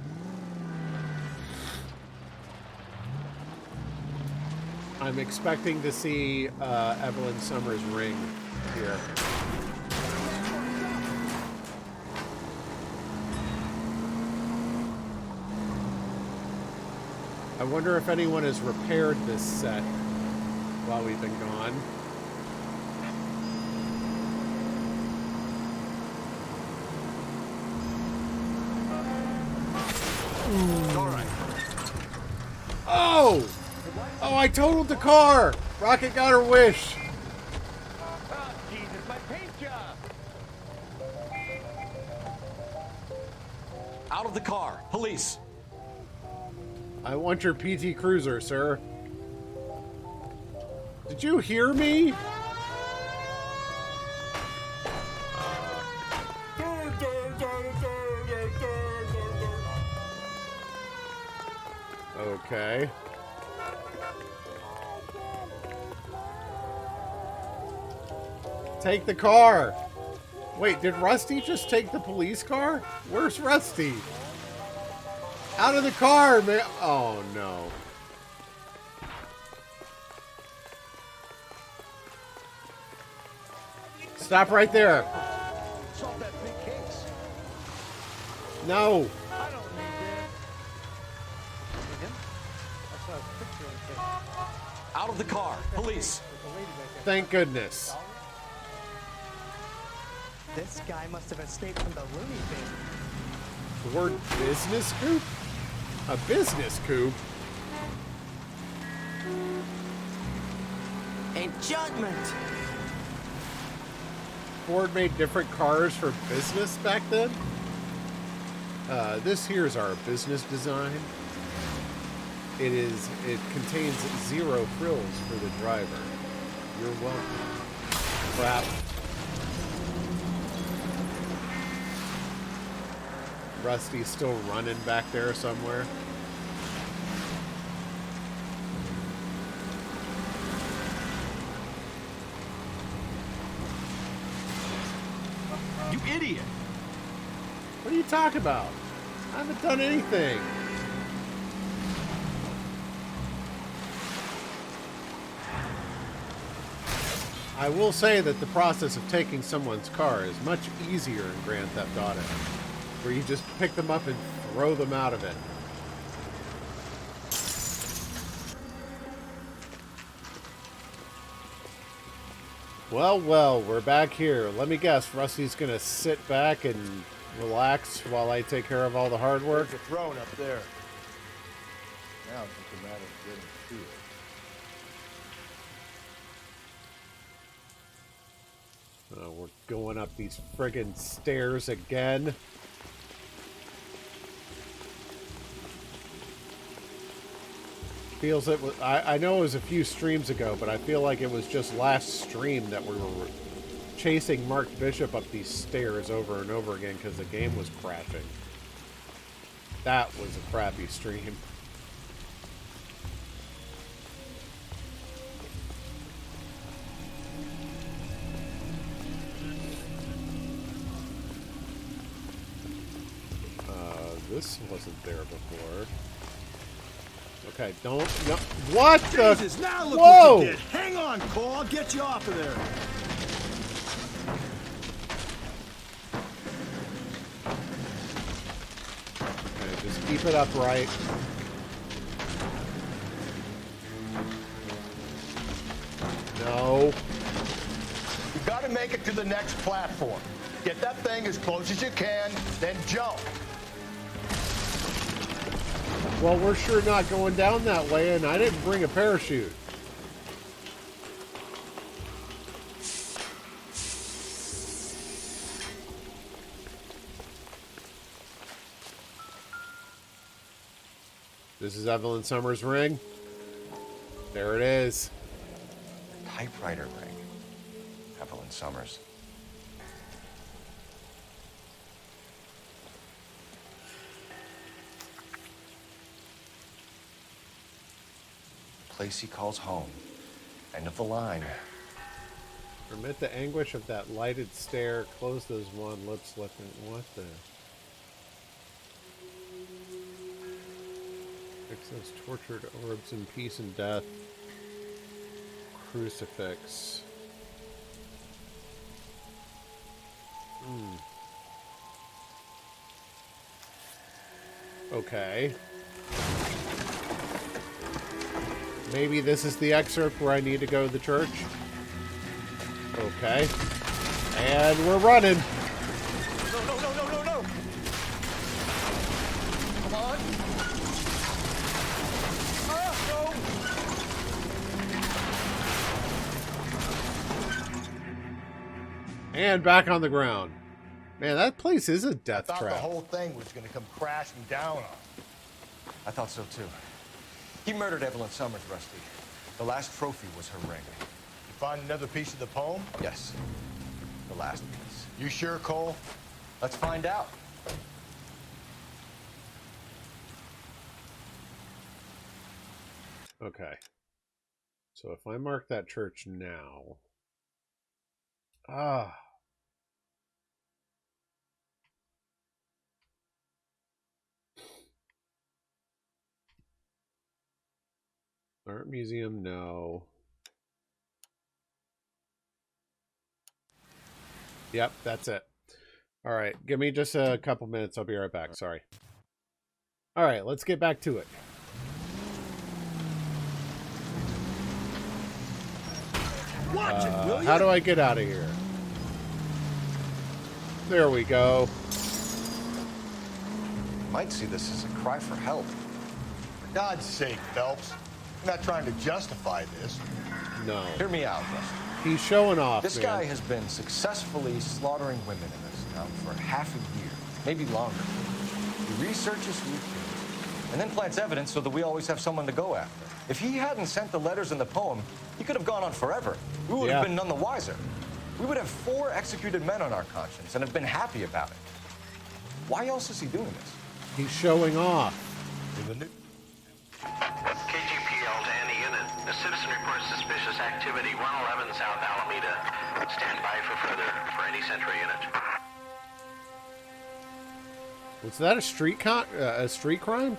I'm expecting to see Evelyn Summers' ring here. I wonder if anyone has repaired this set while we've been gone. All right. Oh! Oh, I totaled the car! Rocket got her wish. Oh, Jesus, my paint job! Out of the car. Police. I want your PT Cruiser, sir. Did you hear me? Okay. Take the car. Wait, did Rusty just take the police car? Where's Rusty? Out of the car, man. Oh, no. Stop right there. Solve that big case. No. I don't need this. I saw a picture of him. Out of the car. Police. Thank goodness. This guy must have escaped from the loony bin. The word business coup? A business coup? Enchantment! Ford made different cars for business back then? This here's our business design. It contains 0 frills for the driver. You're welcome. Crap. Rusty's still running back there somewhere. You idiot! What are you talking about? I haven't done anything. I will say that the process of taking someone's car is much easier in Grand Theft Auto, where you just pick them up and throw them out of it. Well, well, we're back here. Let me guess, Rusty's gonna sit back and relax while I take care of all the hard work? There's a throne up there. Now it's just a matter of getting to it. Oh, we're going up these friggin' stairs again. Feels it was. I know it was a few streams ago, but I feel like it was just last stream that we were chasing Mark Bishop up these stairs over and over again because the game was crashing. That was a crappy stream. This wasn't there before. Okay, don't. No, what the? Jesus, now look Whoa! what you did. Hang on, Cole. I'll get you off of there. Okay, just keep it upright. No. You gotta make it to the next platform. Get that thing as close as you can, then jump. Well, we're sure not going down that way, and I didn't bring a parachute. This is Evelyn Summers' ring. There it is. Typewriter ring. Evelyn Summers. Place he calls home. End of the line. Permit the anguish of that lighted stare. Close those wan lips lifting. What the? Fix those tortured orbs in peace and death. Crucifix. Okay. Maybe this is the excerpt where I need to go to the church. Okay. And we're running. No, no, no, no, no, no! Come on! No! And back on the ground. Man, that place is a death I thought trap. the whole thing was gonna come crashing down on. I thought so too. He murdered Evelyn Summers, Rusty. The last trophy was her ring. You find another piece of the poem? Yes. The last piece. You sure, Cole? Let's find out. Okay. So if I mark that church now, Ah. Art museum, no. Yep, that's it. All right, give me just a couple minutes. I'll be right back. Sorry. All right, let's get back to it. Watch it, will you? How do I get out of here? There we go. Might see this as a cry for help. For God's sake, Phelps. I'm not trying to justify this. No. Hear me out, Rusty. He's showing off, This man. guy has been successfully slaughtering women in this town for half a year, maybe longer. He researches who he kills, and then plants evidence so that we always have someone to go after. If he hadn't sent the letters in the poem, he could have gone on forever. We would have been none the wiser. We would have 4 executed men on our conscience and have been happy about it. Why else is he doing this? He's showing off. KGPL to any unit. A citizen reports suspicious activity 111 South Alameda. Stand by for any Central unit. Was that a street crime?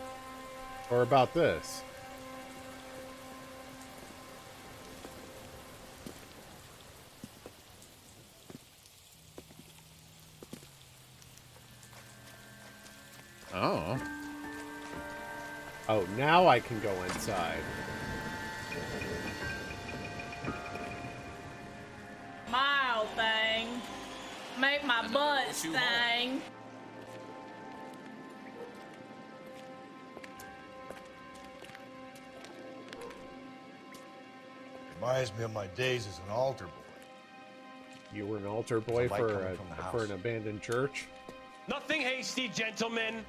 Or about this? Oh. Oh, now I can go inside. Mild thing. Make my butt sting. Reminds me of my days as an altar boy. You were an altar boy There's a light coming from the for house. an abandoned church? Nothing hasty, gentlemen.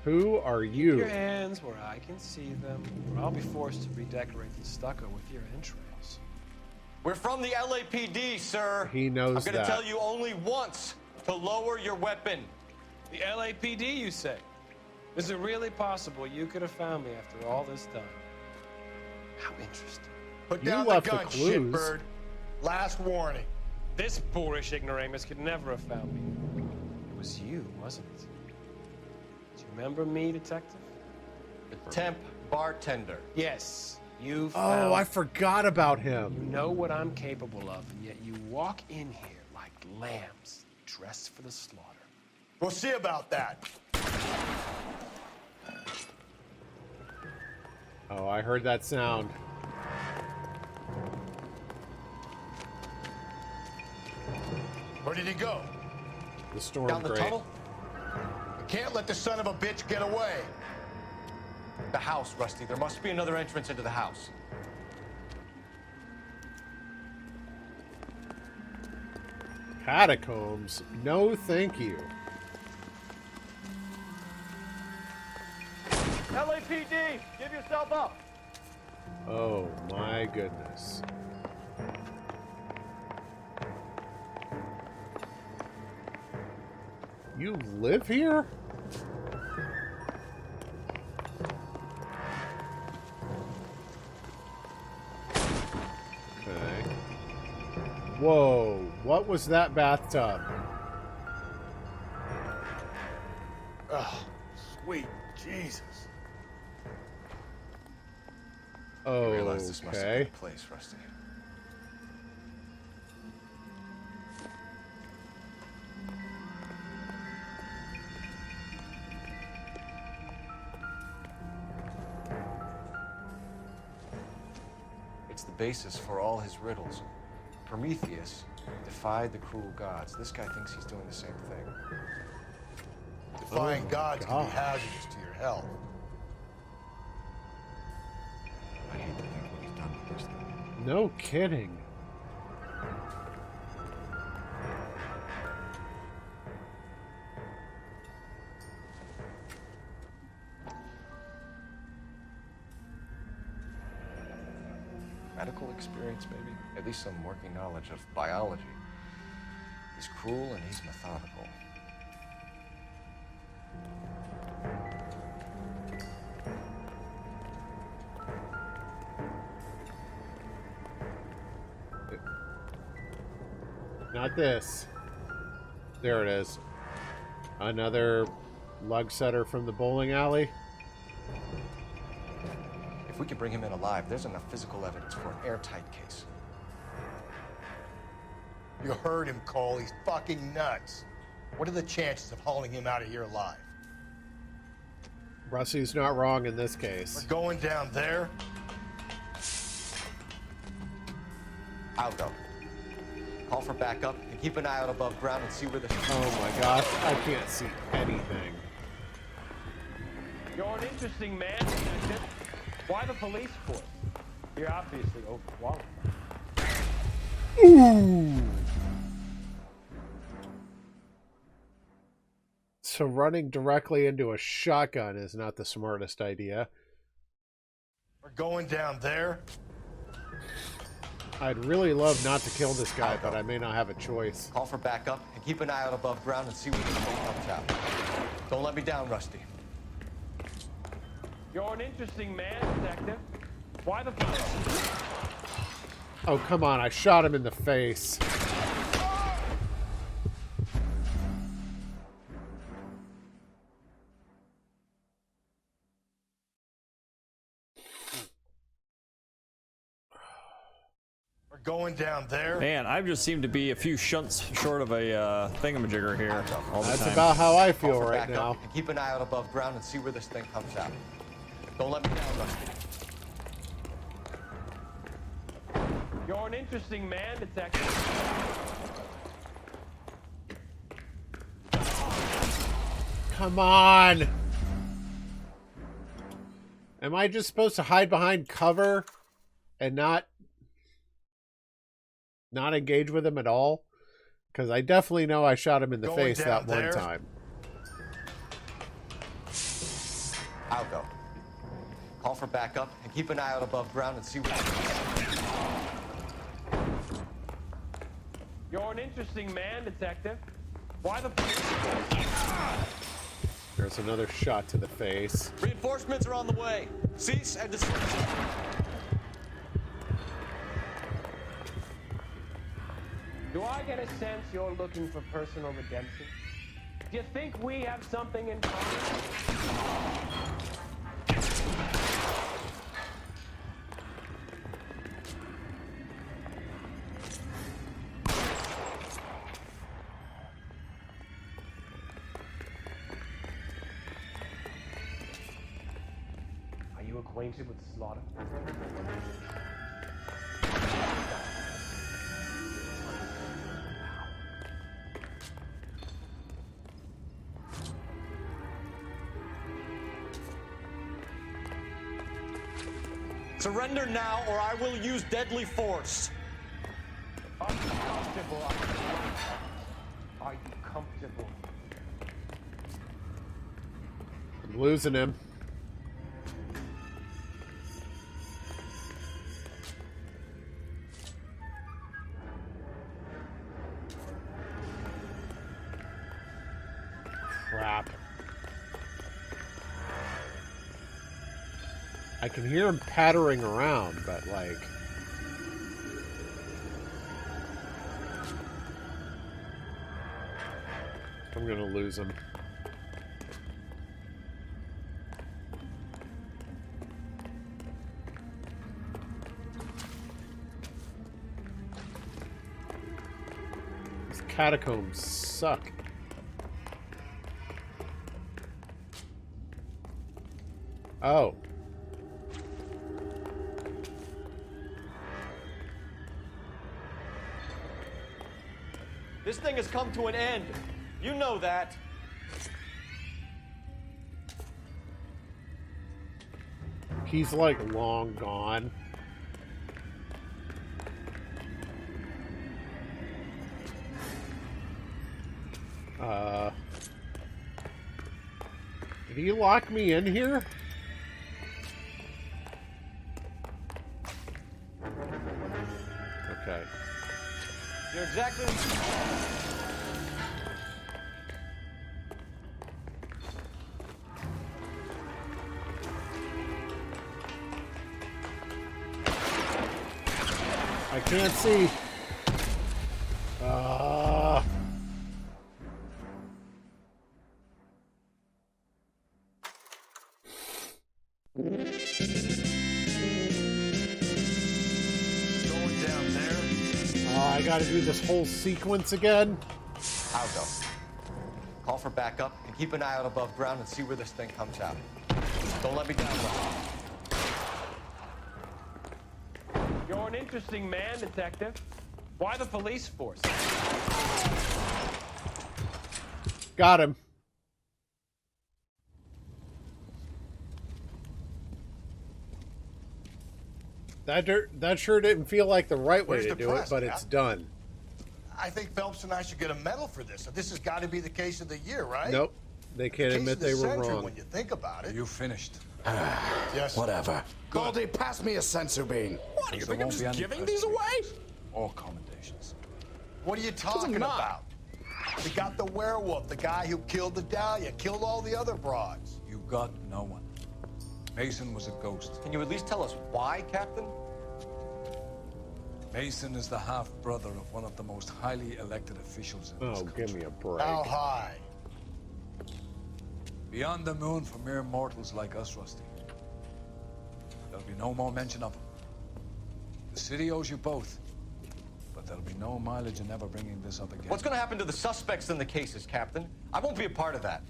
Who are Keep you? your hands where I can see them, or I'll be forced to redecorate the stucco with your entrails. We're from the LAPD, sir. He knows I'm gonna that. tell you only once to lower your weapon. The LAPD, you say? Is it really possible you could have found me after all this time? How interesting. Put You down the left the gun, clues. shitbird. Last warning. This boorish ignoramus could never have found me. It was you, wasn't it? Do you remember me, detective? The temp bartender. Yes, you Oh, found... I forgot about You him. know what I'm capable of, and yet you walk in here like lambs dressed for the slaughter. We'll see about that. Oh, I heard that sound. Where did he go? The storm Down the grate. tunnel? We can't let the son of a bitch get away. The house, Rusty. There must be another entrance into the house. Catacombs? No, thank you. LAPD, give yourself up. Oh my goodness. You live here? Okay. Whoa, what was that bathtub? Oh, sweet Jesus. Oh, I realize this must have been the place, Rusty. It's the basis for all his riddles. Prometheus defied the cruel gods. This guy thinks he's doing the same thing. Defying gods can be hazardous to your health. I hate to think what he's done with this thing. No kidding. Medical experience, maybe? At least some working knowledge of biology. He's cruel and he's methodical. Not this. There it is. Another lug setter from the bowling alley. If we can bring him in alive, there's enough physical evidence for an airtight case. You heard him, Cole. He's fucking nuts. What are the chances of hauling him out of here alive? Rusty's not wrong in this case. We're going down there. I'll go. Call for backup and keep an eye out above ground and see where the... Oh my gosh, I can't see anything. You're an interesting man, detective. Why the police force? You're obviously overqualified. Ooh. So running directly into a shotgun is not the smartest idea. We're going down there. I'd really love not to kill this guy, but I may not have a choice. Call for backup and keep an eye out above ground and see where the thing comes out. Don't let me down, Rusty. You're an interesting man, detective. Why the police? Oh, come on. I shot him in the face. We're going down there. Man, I just seem to be a few shunts short of a thingamajigger here all the time. That's about how I feel right now. And keep an eye out above ground and see where this thing comes out. Don't let me down, Rusty. You're an interesting man, detective. Come on. Am I just supposed to hide behind cover and not engage with him at all? Because I definitely know I shot him in the face that one time. I'll go. Call for backup and keep an eye out above ground and see what... You're an interesting man, detective. Why the police? There's another shot to the face. Reinforcements are on the way. Cease and desist. Do I get a sense you're looking for personal redemption? Do you think we have something in common? Are you acquainted with slaughter? Surrender now, or I will use deadly force. Are you comfortable? Are you comfortable? I'm losing him. Crap. I can hear him pattering around, but like... I'm gonna lose him. These catacombs suck. Oh. This thing has come to an end. You know that. He's like long gone. Did he lock me in here? Okay. You're exactly... I can't see. Going down there. Oh, I gotta do this whole sequence again? I'll go. Call for backup and keep an eye out above ground and see where this thing comes out. Don't let me down, though. You're an interesting man, Detective. Why the police force? Got him. That sure didn't feel like the right way Where's to the do press, it, but Cap? it's done. I think Phelps and I should get a medal for this. This has got to be the case of the year, right? Nope. They can't Case admit of the they were century wrong. when you think about it. You finished. Yes. Whatever. Goldie, pass me a sensu bean. What, do you think I'm just giving these away? Or commendations. What are you talking not. about? We got the werewolf, the guy who killed the Dahlia, killed all the other broads. You got no one. Mason was a ghost. Can you at least tell us why, Captain? Mason is the half-brother of one of the most highly elected officials in this country. Give me a break. How high? Beyond the moon for mere mortals like us, Rusty. There'll be no more mention of him. The city owes you both. But there'll be no mileage in ever bringing this up again. What's going to happen to the suspects in the cases, Captain? I won't be a part of that.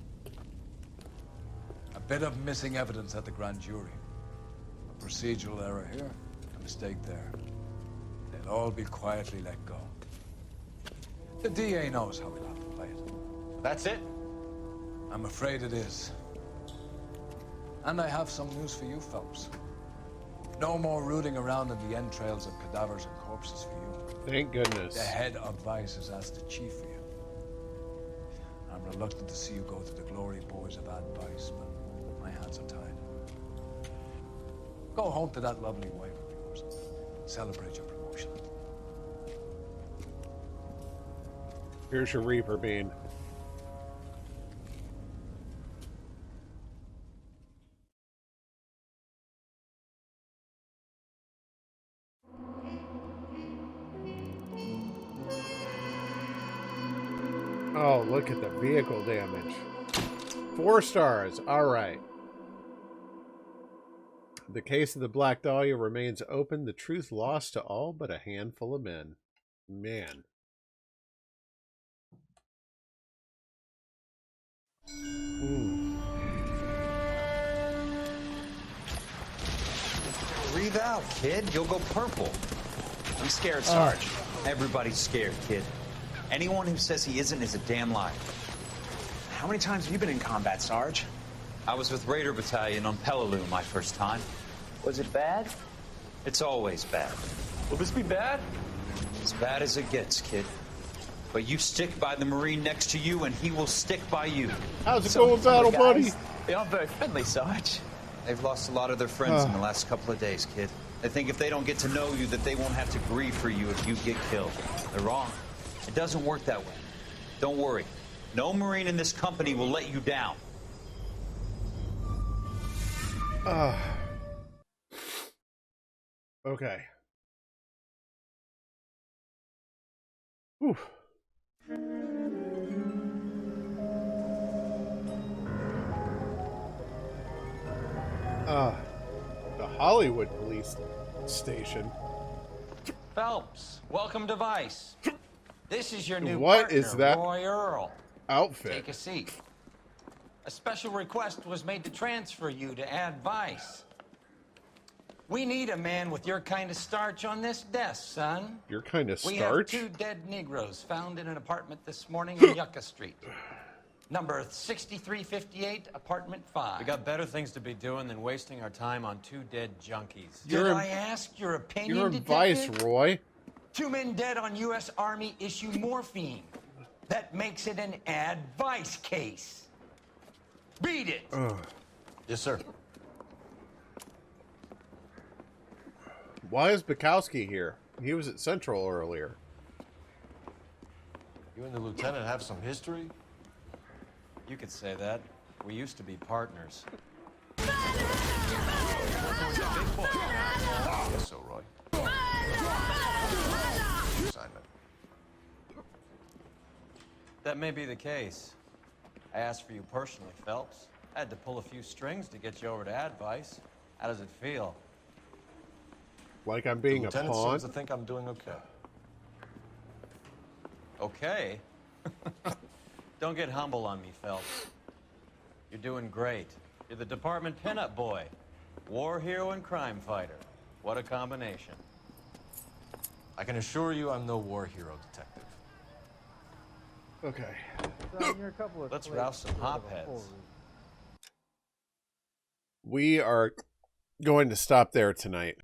A bit of missing evidence at the grand jury. A procedural error here, a mistake there. They'll all be quietly let go. The DA knows how we'll have to play it. That's it? I'm afraid it is. And I have some news for you, Phelps. No more rooting around in the entrails of cadavers and corpses for you. Thank goodness. The head of Vice has asked the chief for you. I'm reluctant to see you go to the glory boys of advice, but my hands are tied. Go home to that lovely wife of yours. Celebrate your promotion. Here's your Reaper bean. Oh, look at the vehicle damage. 4 stars. All right. The case of the Black Dahlia remains open. The truth lost to all but a handful of men. Man. Breathe out, kid. You'll go purple. I'm scared, Sarge. Everybody's scared, kid. Anyone who says he isn't is a damn liar. How many times have you been in combat, Sarge? I was with Raider Battalion on Peleliu my first time. Was it bad? It's always bad. Will this be bad? As bad as it gets, kid. But you stick by the Marine next to you, and he will stick by you. How's it going, battle buddy? They aren't very friendly, Sarge. They've lost a lot of their friends in the last couple of days, kid. They think if they don't get to know you, that they won't have to grieve for you if you get killed. They're wrong. It doesn't work that way. Don't worry. No Marine in this company will let you down. Okay. Whew. The Hollywood police station. Phelps, welcome to Vice. This is your new What partner, is that Roy Earl. outfit? Take a seat. A special request was made to transfer you to Ad Vice. We need a man with your kind of starch on this desk, son. Your kind of We starch? have 2 dead Negroes found in an apartment this morning on Yucca Street. Number 6358, apartment 5. We got better things to be doing than wasting our time on 2 dead junkies. Did I ask your opinion, You're Detective? Vice, Roy. 2 men dead on U.S. Army issue morphine. That makes it an Ad Vice case. Beat it. Yes, sir. Why is Bukowski here? He was at Central earlier. You and the lieutenant have some history? You could say that. We used to be partners. Yes, so, Roy. Assignment. That may be the case. I asked for you personally, Phelps. I had to pull a few strings to get you over to Advice. How does it feel? Like I'm being a Lieutenant pawn? seems to think I'm doing okay. Okay? Don't get humble on me, Phelps. You're doing great. You're the department pinup boy. War hero and crime fighter. What a combination. I can assure you I'm no war hero, detective. Okay. Let's rouse some hopheads. We are going to stop there tonight.